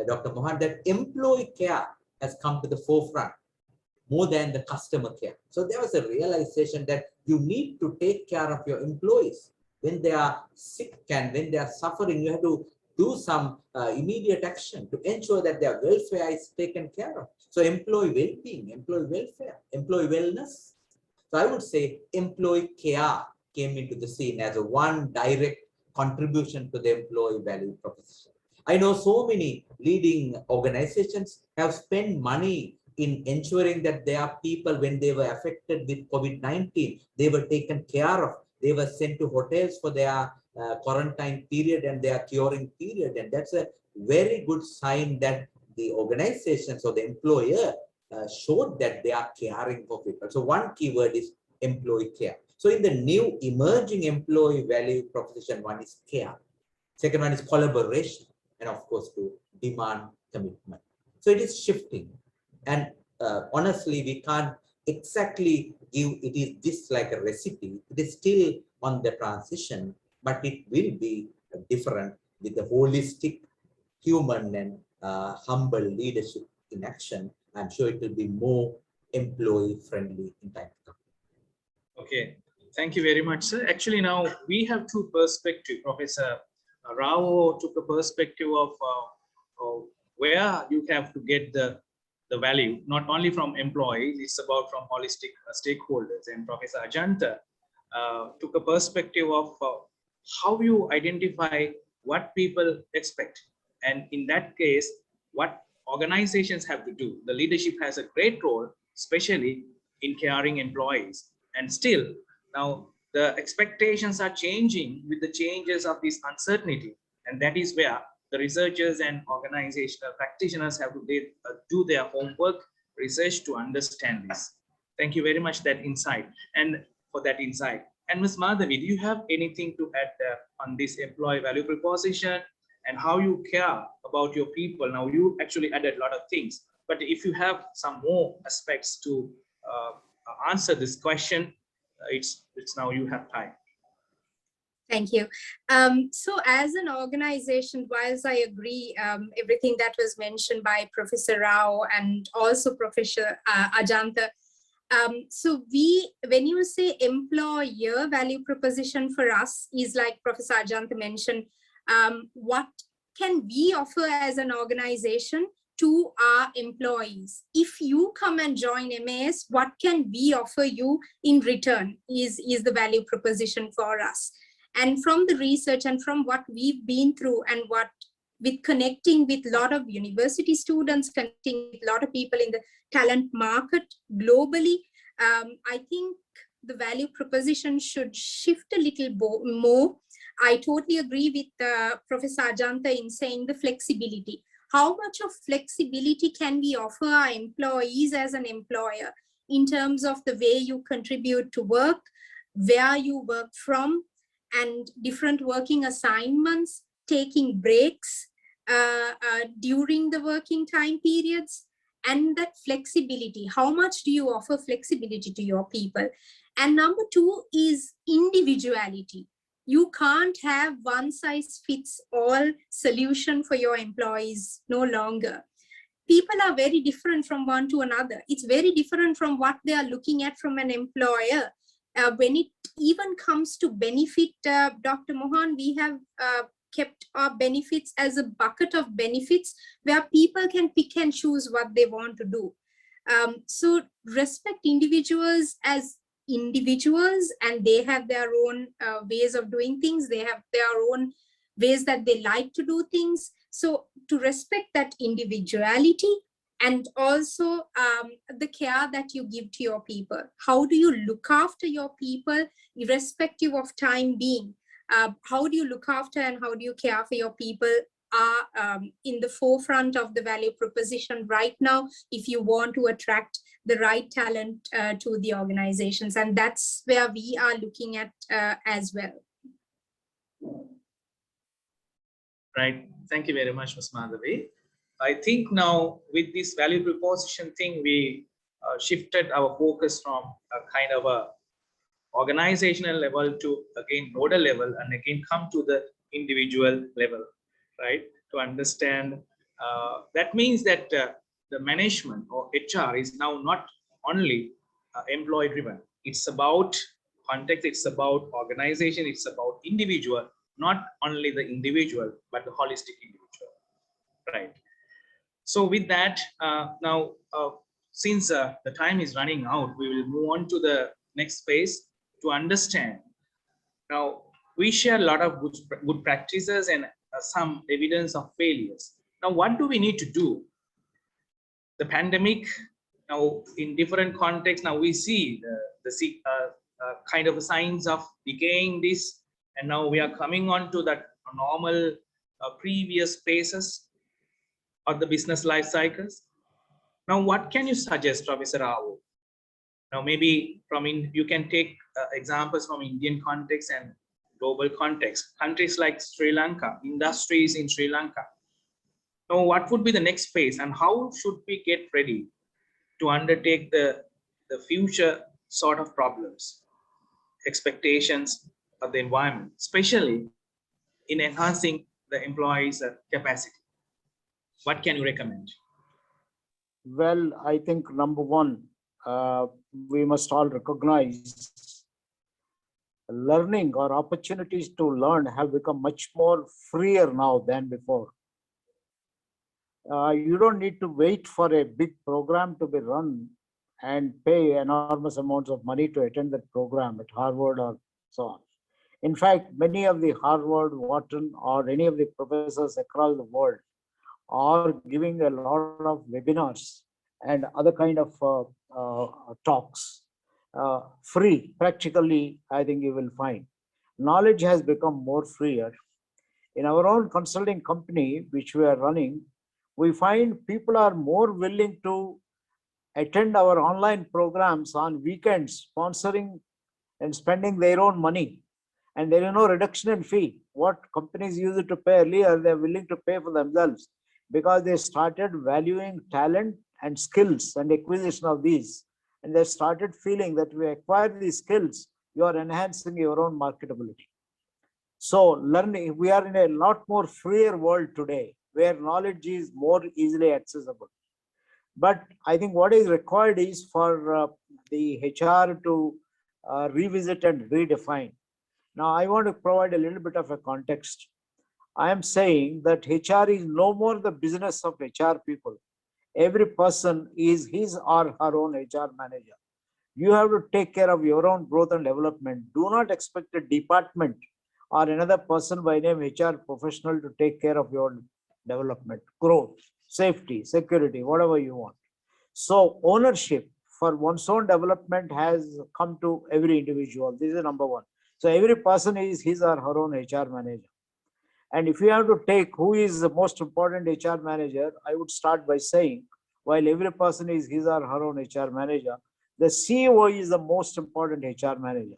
Dr. Mohan, that employee care has come to the forefront more than the customer care. So there was a realization that you need to take care of your employees. When they are sick and when they are suffering, you have to do some immediate action to ensure that their welfare is taken care of. So employee well-being, employee welfare, employee wellness. So I would say employee care came into the scene as a one direct contribution to the employee value proposition. I know so many leading organizations have spent money in ensuring that their people, when they were affected with COVID-19, they were taken care of. They were sent to hotels for their quarantine period and their curing period. And that's a very good sign that the organizations or the employer showed that they are caring for people. So one keyword is employee care. So in the new emerging employee value proposition, one is care. Second one is collaboration. and of course to demand commitment. So it is shifting, and honestly, we can't exactly give it is this like a recipe. It is still on the transition, but it will be different with the holistic, human and humble leadership in action. I'm sure it will be more employee friendly in time to come. Okay, thank you very much, sir. Actually, now we have two perspectives. Professor Rao took a perspective of where you have to get the value, not only from employees, it's about from holistic stakeholders. And Professor Ajantha took a perspective of how you identify what people expect. And in that case, what organizations have to do. The leadership has a great role, especially in caring employees. And still, now the expectations are changing with the changes of this uncertainty. And that is where the researchers and organizational practitioners have to do their homework, research to understand this. Thank you very much that insight and for that insight. And Ms. Madhavi, do you have anything to add on this employee value proposition and how you care about your people? Now you actually added a lot of things, but if you have some more aspects to answer this question, it's now you have time. Thank you. So as an organization, whilst I agree everything that was mentioned by Professor Rao and also Professor Ajantha, so when you say employer value proposition for us is like Professor Ajantha mentioned, what can we offer as an organization to our employees? If you come and join MAS, what can we offer you in return is the value proposition for us. And from the research and from what we've been through and what with connecting with a lot of university students, connecting with a lot of people in the talent market globally, I think the value proposition should shift a little more. I totally agree with Professor Ajantha in saying the flexibility. How much of flexibility can we offer our employees as an employer in terms of the way you contribute to work, where you work from, and different working assignments, taking breaks during the working time periods, and that flexibility. How much do you offer flexibility to your people? And number two is individuality. You can't have one size fits all solution for your employees no longer. People are very different from one to another. It's very different from what they are looking at from an employer. When it even comes to benefit, Dr. Mohan, we have kept our benefits as a bucket of benefits where people can pick and choose what they want to do. So respect individuals as individuals, and they have their own ways of doing things. They have their own ways that they like to do things. So to respect that individuality, and also the care that you give to your people. How do you look after your people irrespective of time being? How do you look after and how do you care for your people are in the forefront of the value proposition right now if you want to attract the right talent to the organizations. And that's where we are looking at as well. Right. Thank you very much, Ms. Madhavi. I think now with this value proposition thing, we shifted our focus from a kind of a organizational level to again nodal level, and again come to the individual level, right? To understand that means that the management or HR is now not only employee driven. It's about context, it's about organization, it's about individual, not only the individual, but the holistic individual, right? So with that, now, since the time is running out, we will move on to the next phase to understand. Now, we share a lot of good practices and some evidence of failures. Now, what do we need to do? The pandemic, now in different contexts, now we see the kind of signs of decaying this, and now we are coming on to that normal previous phases or the business life cycles. Now, what can you suggest, Professor Rao? Now, maybe you can take examples from Indian context and global context. Countries like Sri Lanka, industries in Sri Lanka, Now, what would be the next phase and how should we get ready to undertake the future sort of problems, expectations of the environment, especially in enhancing the employees' capacity? What can you recommend? Well, I think number one, we must all recognize learning or opportunities to learn have become much more freer now than before. You don't need to wait for a big program to be run and pay enormous amounts of money to attend that program at Harvard or so on. In fact, many of the Harvard, Wharton, or any of the professors across the world are giving a lot of webinars and other kind of talks free. Practically, I think you will find knowledge has become more freer. In our own consulting company, which we are running, we find people are more willing to attend our online programs on weekends, sponsoring and spending their own money. And there is no reduction in fee. What companies used to pay earlier, they're willing to pay for themselves because they started valuing talent and skills and acquisition of these. And they started feeling that we acquire these skills, you are enhancing your own marketability. So learning, we are in a lot more freer world today where knowledge is more easily accessible. But I think what is required is for the HR to revisit and redefine. Now, I want to provide a little bit of a context. I am saying that HR is no more the business of HR people. Every person is his or her own HR manager. You have to take care of your own growth and development. Do not expect a department or another person by name HR professional to take care of your development, growth, safety, security, whatever you want. So ownership for one's own development has come to every individual. This is number one. So every person is his or her own HR manager. And if you have to take who is the most important HR manager, I would start by saying, while every person is his or her own HR manager, the CEO is the most important HR manager.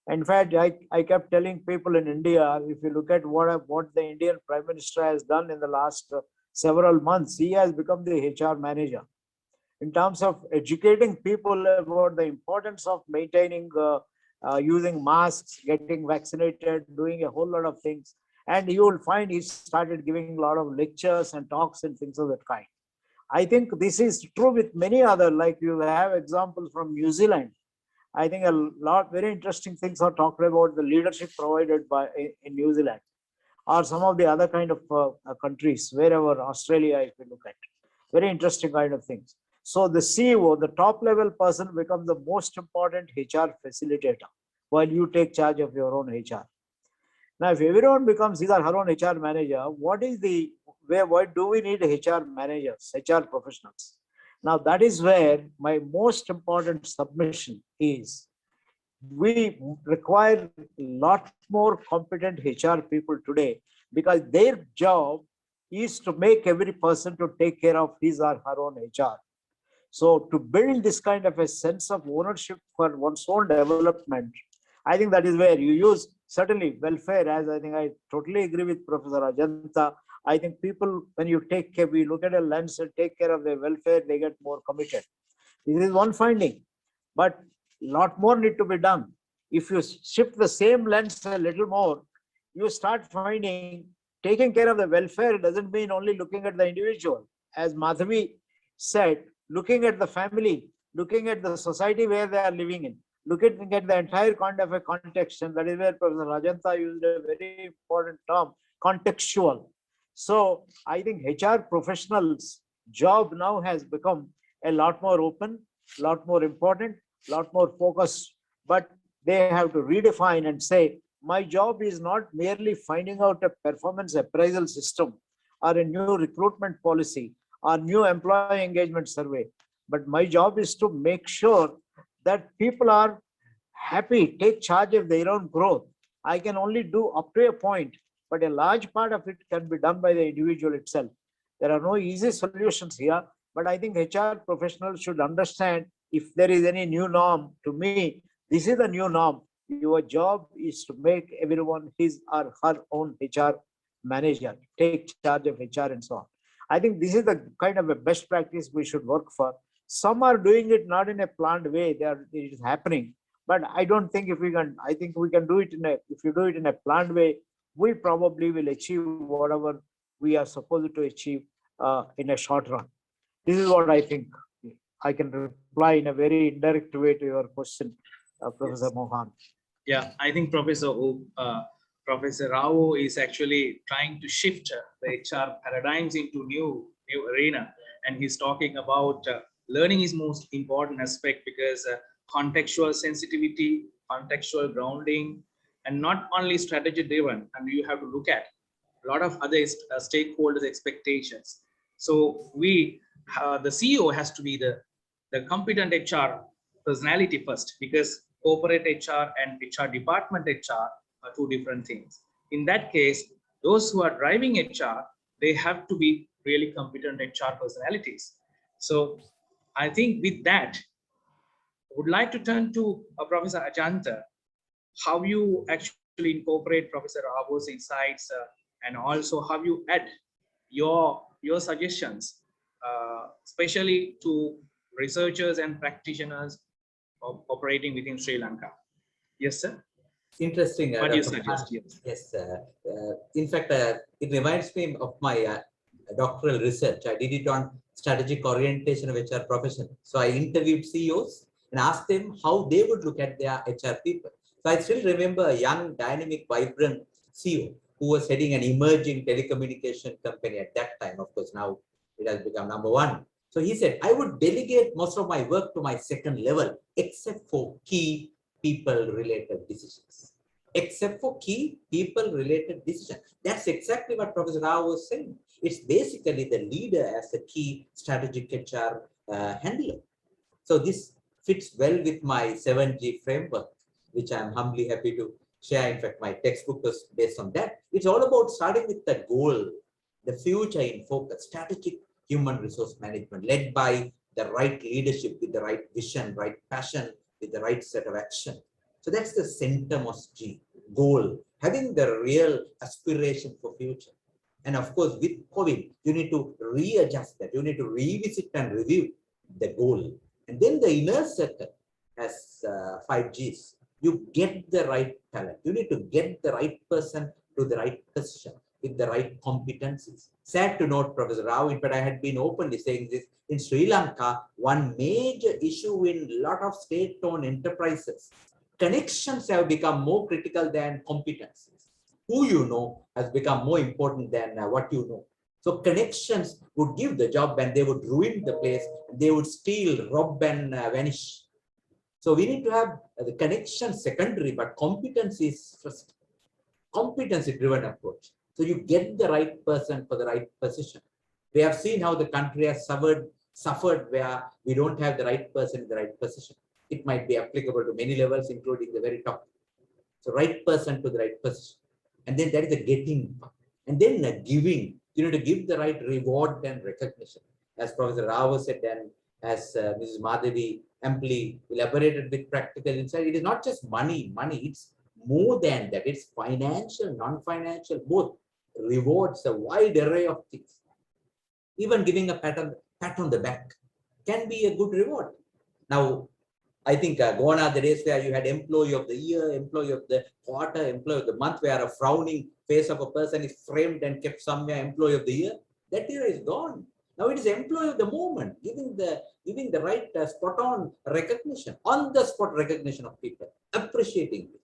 In fact, I kept telling people in India, if you look at what the Indian Prime Minister has done in the last several months, he has become the HR manager. In terms of educating people about the importance of maintaining, using masks, getting vaccinated, doing a whole lot of things. And you will find he started giving a lot of lectures and talks and things of that kind. I think this is true with many other, like you have examples from New Zealand. I think a lot very interesting things are talked about the leadership provided by in New Zealand, or some of the other kind of countries, wherever Australia, if you look at, very interesting kind of things. So the CEO, the top level person, becomes the most important HR facilitator while you take charge of your own HR. Now, if everyone becomes his or her own HR manager, why do we need HR managers, HR professionals? Now, that is where my most important submission is. We require a lot more competent HR people today because their job is to make every person to take care of his or her own HR. So to build this kind of a sense of ownership for one's own development, I think that is where you use certainly welfare, as I think I totally agree with Professor Ajantha. I think people, when you take care, we look at a lens and take care of their welfare, they get more committed. This is one finding, but a lot more need to be done. If you shift the same lens a little more, you start finding taking care of the welfare doesn't mean only looking at the individual. As Madhavi said, looking at the family, looking at the society where they are living in, looking at the entire kind of a context, and that is where Professor Ajantha used a very important term, contextual. So I think HR professionals' job now has become a lot more open, a lot more important, a lot more focused, but they have to redefine and say, my job is not merely finding out a performance appraisal system or a new recruitment policy or new employee engagement survey, but my job is to make sure that people are happy, take charge of their own growth. I can only do up to a point, but a large part of it can be done by the individual itself. There are no easy solutions here, but I think HR professionals should understand if there is any new norm. To me, this is the new norm. Your job is to make everyone his or her own HR manager, take charge of HR and so on. I think this is the kind of a best practice we should work for. Some are doing it not in a planned way, it is happening. But I don't think I think we can do it if you do it in a planned way, we probably will achieve whatever we are supposed to achieve in a short run. This is what I think. I can reply in a very indirect way to your question, Professor Yes. Mohan. Yeah, I think Professor Rao is actually trying to shift the HR paradigms into new arena, and he's talking about learning is most important aspect because contextual sensitivity, contextual grounding, and not only strategy driven, and you have to look at a lot of other stakeholders' expectations. So the CEO has to be the competent HR personality first, because corporate HR and HR department HR are two different things. In that case, those who are driving HR, they have to be really competent HR personalities. So I think with that, I would like to turn to Professor Ajantha, how you actually incorporate Professor Rao's insights and also how you add your suggestions, especially to researchers and practitioners operating within Sri Lanka. Yes, sir. Interesting. What do you Dr. suggest? Mohan. Yes. In fact, it reminds me of my doctoral research. I did it on strategic orientation of HR profession. So I interviewed CEOs and asked them how they would look at their HR people. So I still remember a young, dynamic, vibrant CEO who was heading an emerging telecommunication company at that time. Of course, now it has become #1. So he said, I would delegate most of my work to my second level, except for key people-related decisions. Except for key people-related decisions. That's exactly what Professor Rao was saying. It's basically the leader as the key strategic HR handler. So this fits well with my 7G framework, which I'm humbly happy to share. In fact, my textbook was based on that. It's all about starting with the goal, the future in focus, strategic human resource management, led by the right leadership with the right vision, right passion, with the right set of action. So that's the centermost G, goal, having the real aspiration for future. And of course, with COVID, you need to readjust that. You need to revisit and review the goal. And then the inner circle has 5 Gs. You get the right talent. You need to get the right person to the right position with the right competencies. Sad to note, Professor Rao, in fact, I had been openly saying this, in Sri Lanka, one major issue in a lot of state-owned enterprises, connections have become more critical than competencies. Who you know has become more important than what you know. So connections would give the job and they would ruin the place. They would steal, rob, and vanish. So we need to have the connection secondary, but competency is first. Competency-driven approach. So you get the right person for the right position. We have seen how the country has suffered where we don't have the right person in the right position. It might be applicable to many levels, including the very top. So right person to the right position. And then that is the getting part. And then the giving. You need to give the right reward and recognition. As Professor Rao said, and as Mrs. Madhavi amply elaborated with practical insight, it is not just money. It's more than that. It's financial, non-financial, both. Rewards, a wide array of things. Even giving a pat on the back can be a good reward. Now, I think gone are the days where you had employee of the year, employee of the quarter, employee of the month, where a frowning face of a person is framed and kept somewhere, employee of the year. That era is gone. Now it is employee of the moment, giving the right spot-on recognition, on-the-spot recognition of people, appreciating it.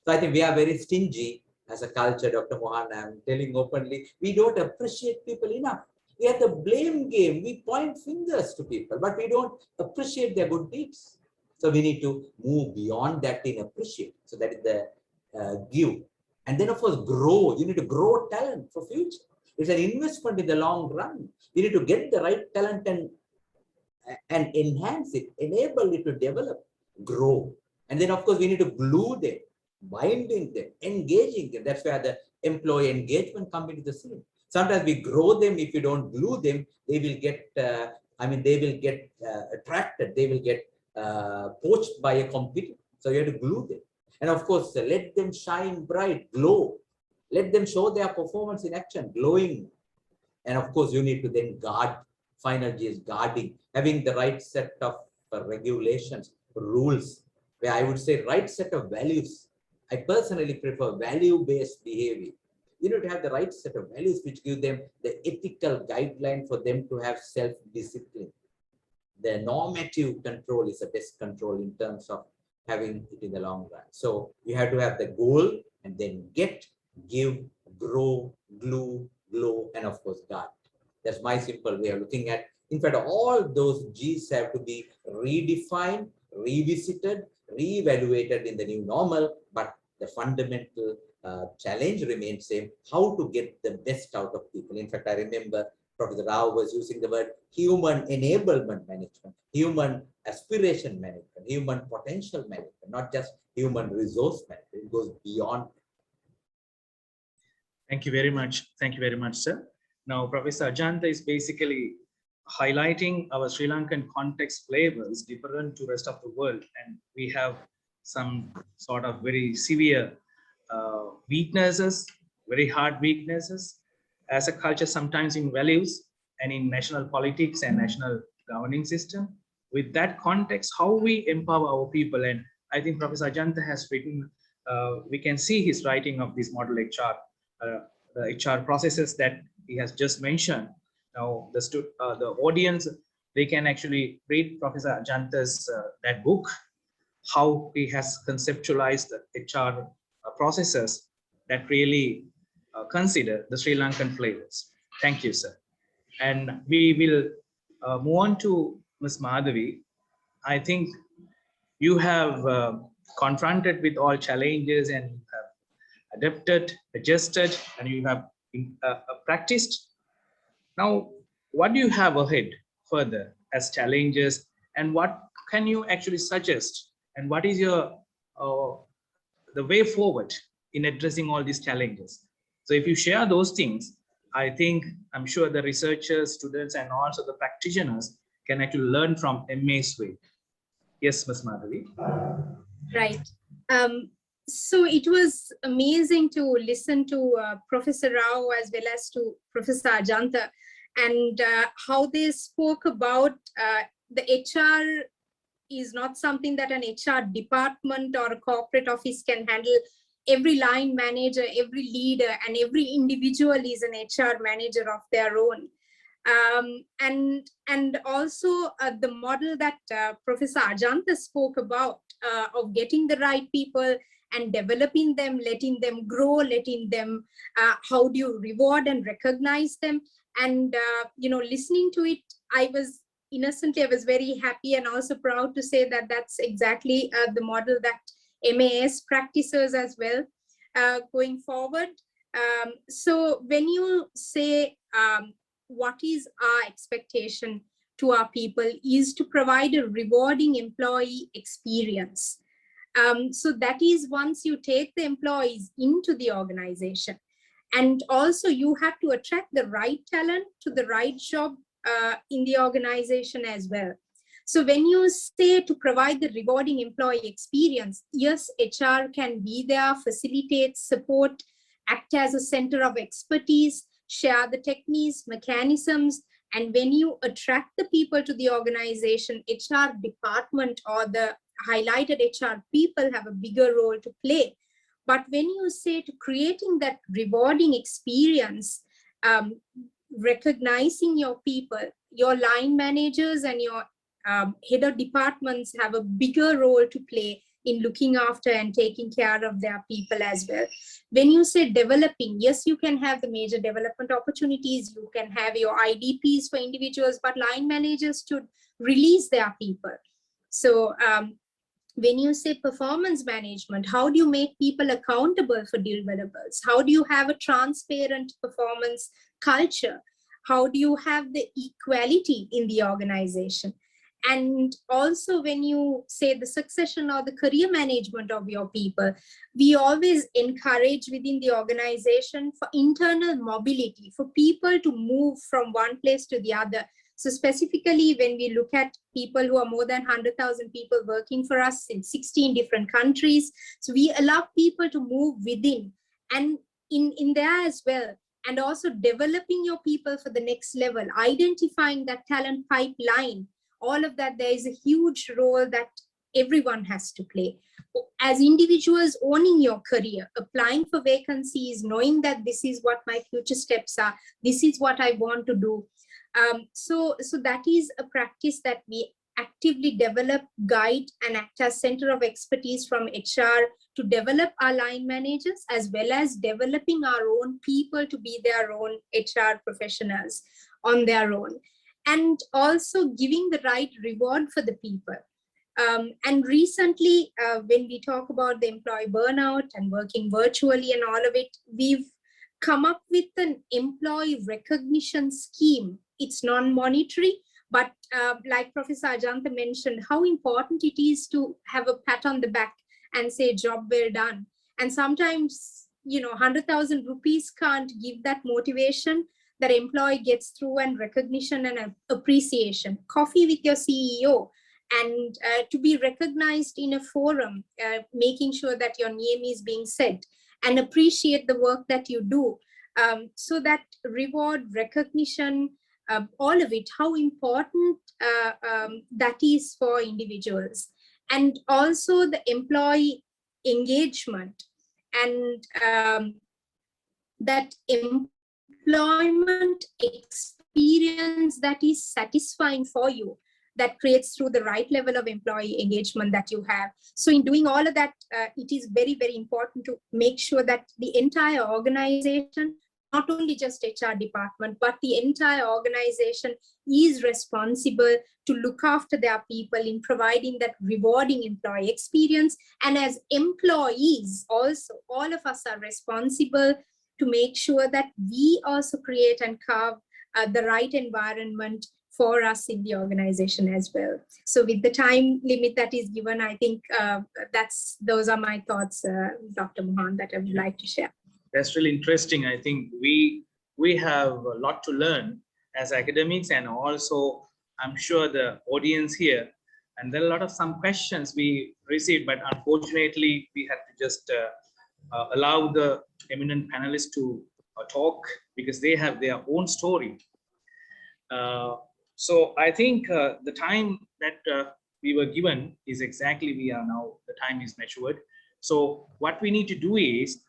So I think we are very stingy as a culture, Dr. Mohan, I'm telling openly, we don't appreciate people enough. We have the blame game. We point fingers to people, but we don't appreciate their good deeds. So we need to move beyond that in appreciate. So that is the give. And then of course, grow. You need to grow talent for future. It's an investment in the long run. You need to get the right talent and enhance it, enable it to develop, grow. And then of course, we need to glue them, binding them, engaging them. That's where the employee engagement comes into the scene. Sometimes we grow them. If you don't glue them, they will get, they will get attracted. They will get poached by a competitor. So you have to glue them. And of course, let them shine bright, glow. Let them show their performance in action, glowing. And of course, you need to then guard. Final G is guarding, having the right set of regulations, rules, where I would say right set of values. I personally prefer value-based behavior. You need to have the right set of values which give them the ethical guideline for them to have self-discipline. The normative control is the best control in terms of having it in the long run. So you have to have the goal and then get, give, grow, glue, glow, and of course, guard. That's my simple way of looking at. In fact, all those G's have to be redefined, revisited, reevaluated in the new normal, but the fundamental challenge remains same, how to get the best out of people. In fact, I remember Professor Rao was using the word human enablement management, human aspiration management, human potential management, not just human resource management. It goes beyond. Thank you very much. Thank you very much, sir. Now, Professor Ajantha is basically highlighting our Sri Lankan context flavors different to rest of the world. And we have some sort of very severe weaknesses, very hard weaknesses as a culture, sometimes in values and in national politics and national governing system. With that context, how we empower our people. And I think Professor Ajantha has written, we can see his writing of this model HR, the HR processes that he has just mentioned. Now, the audience, they can actually read Professor Ajantha's that book, how he has conceptualized the HR processes that really consider the Sri Lankan flavors. Thank you, sir. And we will move on to Ms. Madhavi. I think you have confronted with all challenges and have adapted, adjusted, and you have practiced. Now, what do you have ahead further as challenges, and what can you actually suggest, and what is your the way forward in addressing all these challenges? So if you share those things, I think I'm sure the researchers, students, and also the practitioners can actually learn from MA's way. Yes, Ms. Madhavi. Right. So it was amazing to listen to Professor Rao as well as to Professor Ajantha, and how they spoke about the HR is not something that an HR department or a corporate office can handle. Every line manager, every leader, and every individual is an HR manager of their own. And also the model that Professor Ajantha spoke about of getting the right people and developing them, letting them grow, letting them, how do you reward and recognize them? And, listening to it, I was very happy and also proud to say that that's exactly the model that MAS practices as well going forward. So when you say what is our expectation to our people is to provide a rewarding employee experience. So that is once you take the employees into the organization, and also you have to attract the right talent to the right job in the organization as well. So when you say to provide the rewarding employee experience, yes, HR can be there, facilitate, support, act as a center of expertise, share the techniques, mechanisms, and when you attract the people to the organization, HR department or the highlighted HR people have a bigger role to play. But when you say to creating that rewarding experience, recognizing your people, your line managers and your head of departments have a bigger role to play in looking after and taking care of their people as well. When you say developing, yes, you can have the major development opportunities, you can have your IDPs for individuals, but line managers should release their people. So when you say performance management, how do you make people accountable for deliverables? How do you have a transparent performance culture? How do you have the equality in the organization? And also when you say the succession or the career management of your people, we always encourage within the organization for internal mobility, for people to move from one place to the other. So specifically when we look at people who are more than 100,000 people working for us in 16 different countries, so we allow people to move within and in there as well, and also developing your people for the next level, identifying that talent pipeline, all of that, there is a huge role that everyone has to play. As individuals, owning your career, applying for vacancies, knowing that this is what my future steps are, this is what I want to do. So that is a practice that we actively develop, guide, and act as center of expertise from HR to develop our line managers, as well as developing our own people to be their own HR professionals on their own, and also giving the right reward for the people. And recently, when we talk about the employee burnout and working virtually and all of it, we've come up with an employee recognition scheme. It's non-monetary, but like Professor Ajantha mentioned, how important it is to have a pat on the back and say, job well done. And sometimes, 100,000 rupees can't give that motivation that employee gets through, and recognition and appreciation. Coffee with your CEO, and to be recognized in a forum, making sure that your name is being said, and appreciate the work that you do. So that reward, recognition, all of it, how important that is for individuals. And also the employee engagement, and that employment experience that is satisfying for you, that creates through the right level of employee engagement that you have. So in doing all of that, it is very, very important to make sure that the entire organization, not only just HR department, but the entire organization is responsible to look after their people in providing that rewarding employee experience. And as employees also, all of us are responsible to make sure that we also create and carve the right environment for us in the organization as well. So with the time limit that is given, I think those are my thoughts, Dr. Mohan, that I would like to share. That's really interesting. I think we have a lot to learn as academics, and also I'm sure the audience here. And there are a lot of some questions we received, but unfortunately we had to just allow the eminent panelists to talk, because they have their own story. So I think the time that we were given is exactly, we are now, the time is matured. So what we need to do is,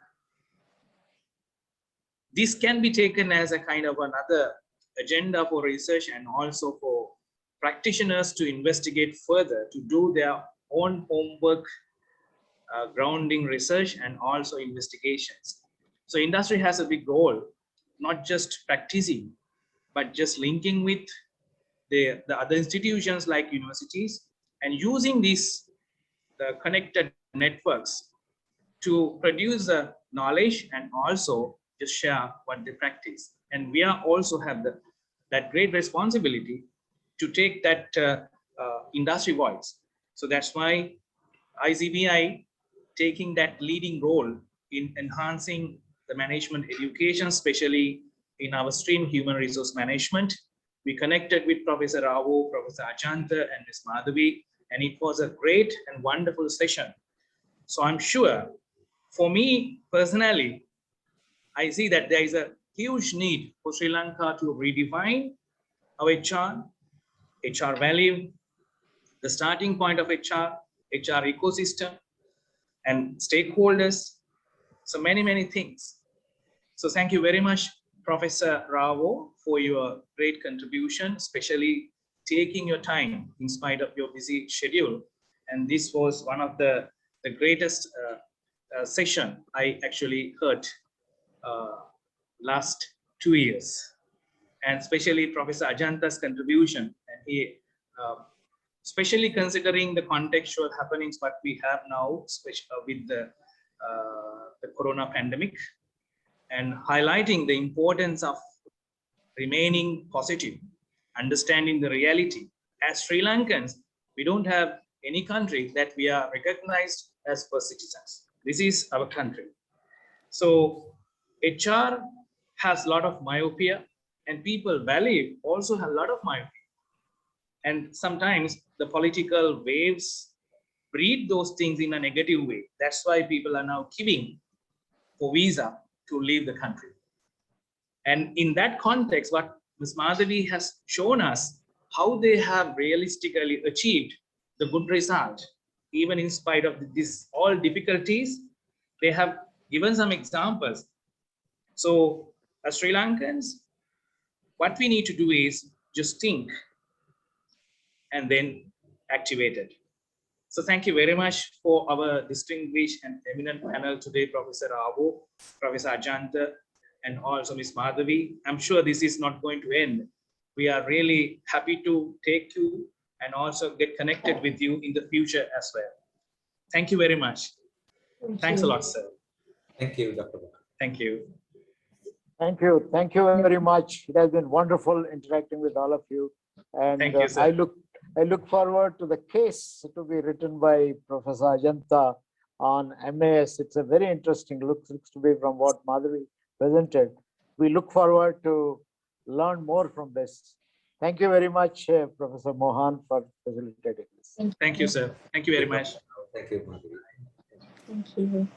this can be taken as a kind of another agenda for research, and also for practitioners to investigate further, to do their own homework, grounding research and also investigations. So industry has a big role, not just practicing, but just linking with the other institutions like universities, and using these connected networks to produce the knowledge and also just share what they practice. And we are also have that great responsibility to take that industry voice. So that's why ICBI taking that leading role in enhancing the management education, especially in our stream human resource management. We connected with Professor Rao, Professor Ajantha, and Ms. Madhavi, and it was a great and wonderful session. So I'm sure, for me personally, I see that there is a huge need for Sri Lanka to redefine our HR value, the starting point of HR ecosystem, and stakeholders. So many things. So thank you very much, Professor Rao, for your great contribution, especially taking your time in spite of your busy schedule. And this was one of the greatest session I actually heard last 2 years, and especially Professor Ajantha's contribution. And he, especially considering the contextual happenings what we have now, especially with the corona pandemic, and highlighting the importance of remaining positive, understanding the reality. As Sri Lankans, we don't have any country that we are recognized as first citizens. This is our country. So HR has a lot of myopia, and people value also have a lot of myopia. And sometimes the political waves breed those things in a negative way. That's why people are now queuing for visa to leave the country. And in that context, what Ms. Madhavi has shown us, how they have realistically achieved the good result, even in spite of this all difficulties. They have given some examples. So as Sri Lankans, what we need to do is just think and then activate it. So thank you very much for our distinguished and eminent panel today, Professor Avo, Professor Ajantha, and also Ms. Madhavi. I'm sure this is not going to end. We are really happy to take you and also get connected with you in the future as well. Thank you very much. Thanks a lot, sir. Thank you, Dr. Mohan. Thank you. Thank you. Thank you very much. It has been wonderful interacting with all of you. And Thank you, sir. I look forward to the case to be written by Professor Ajantha on MAS. It's a very interesting look, looks to be from what Madhavi presented. We look forward to learn more from this. Thank you very much, Professor Mohan, for facilitating this. Thank you, sir. Thank you very much. Thank you, Madhavi. Thank you.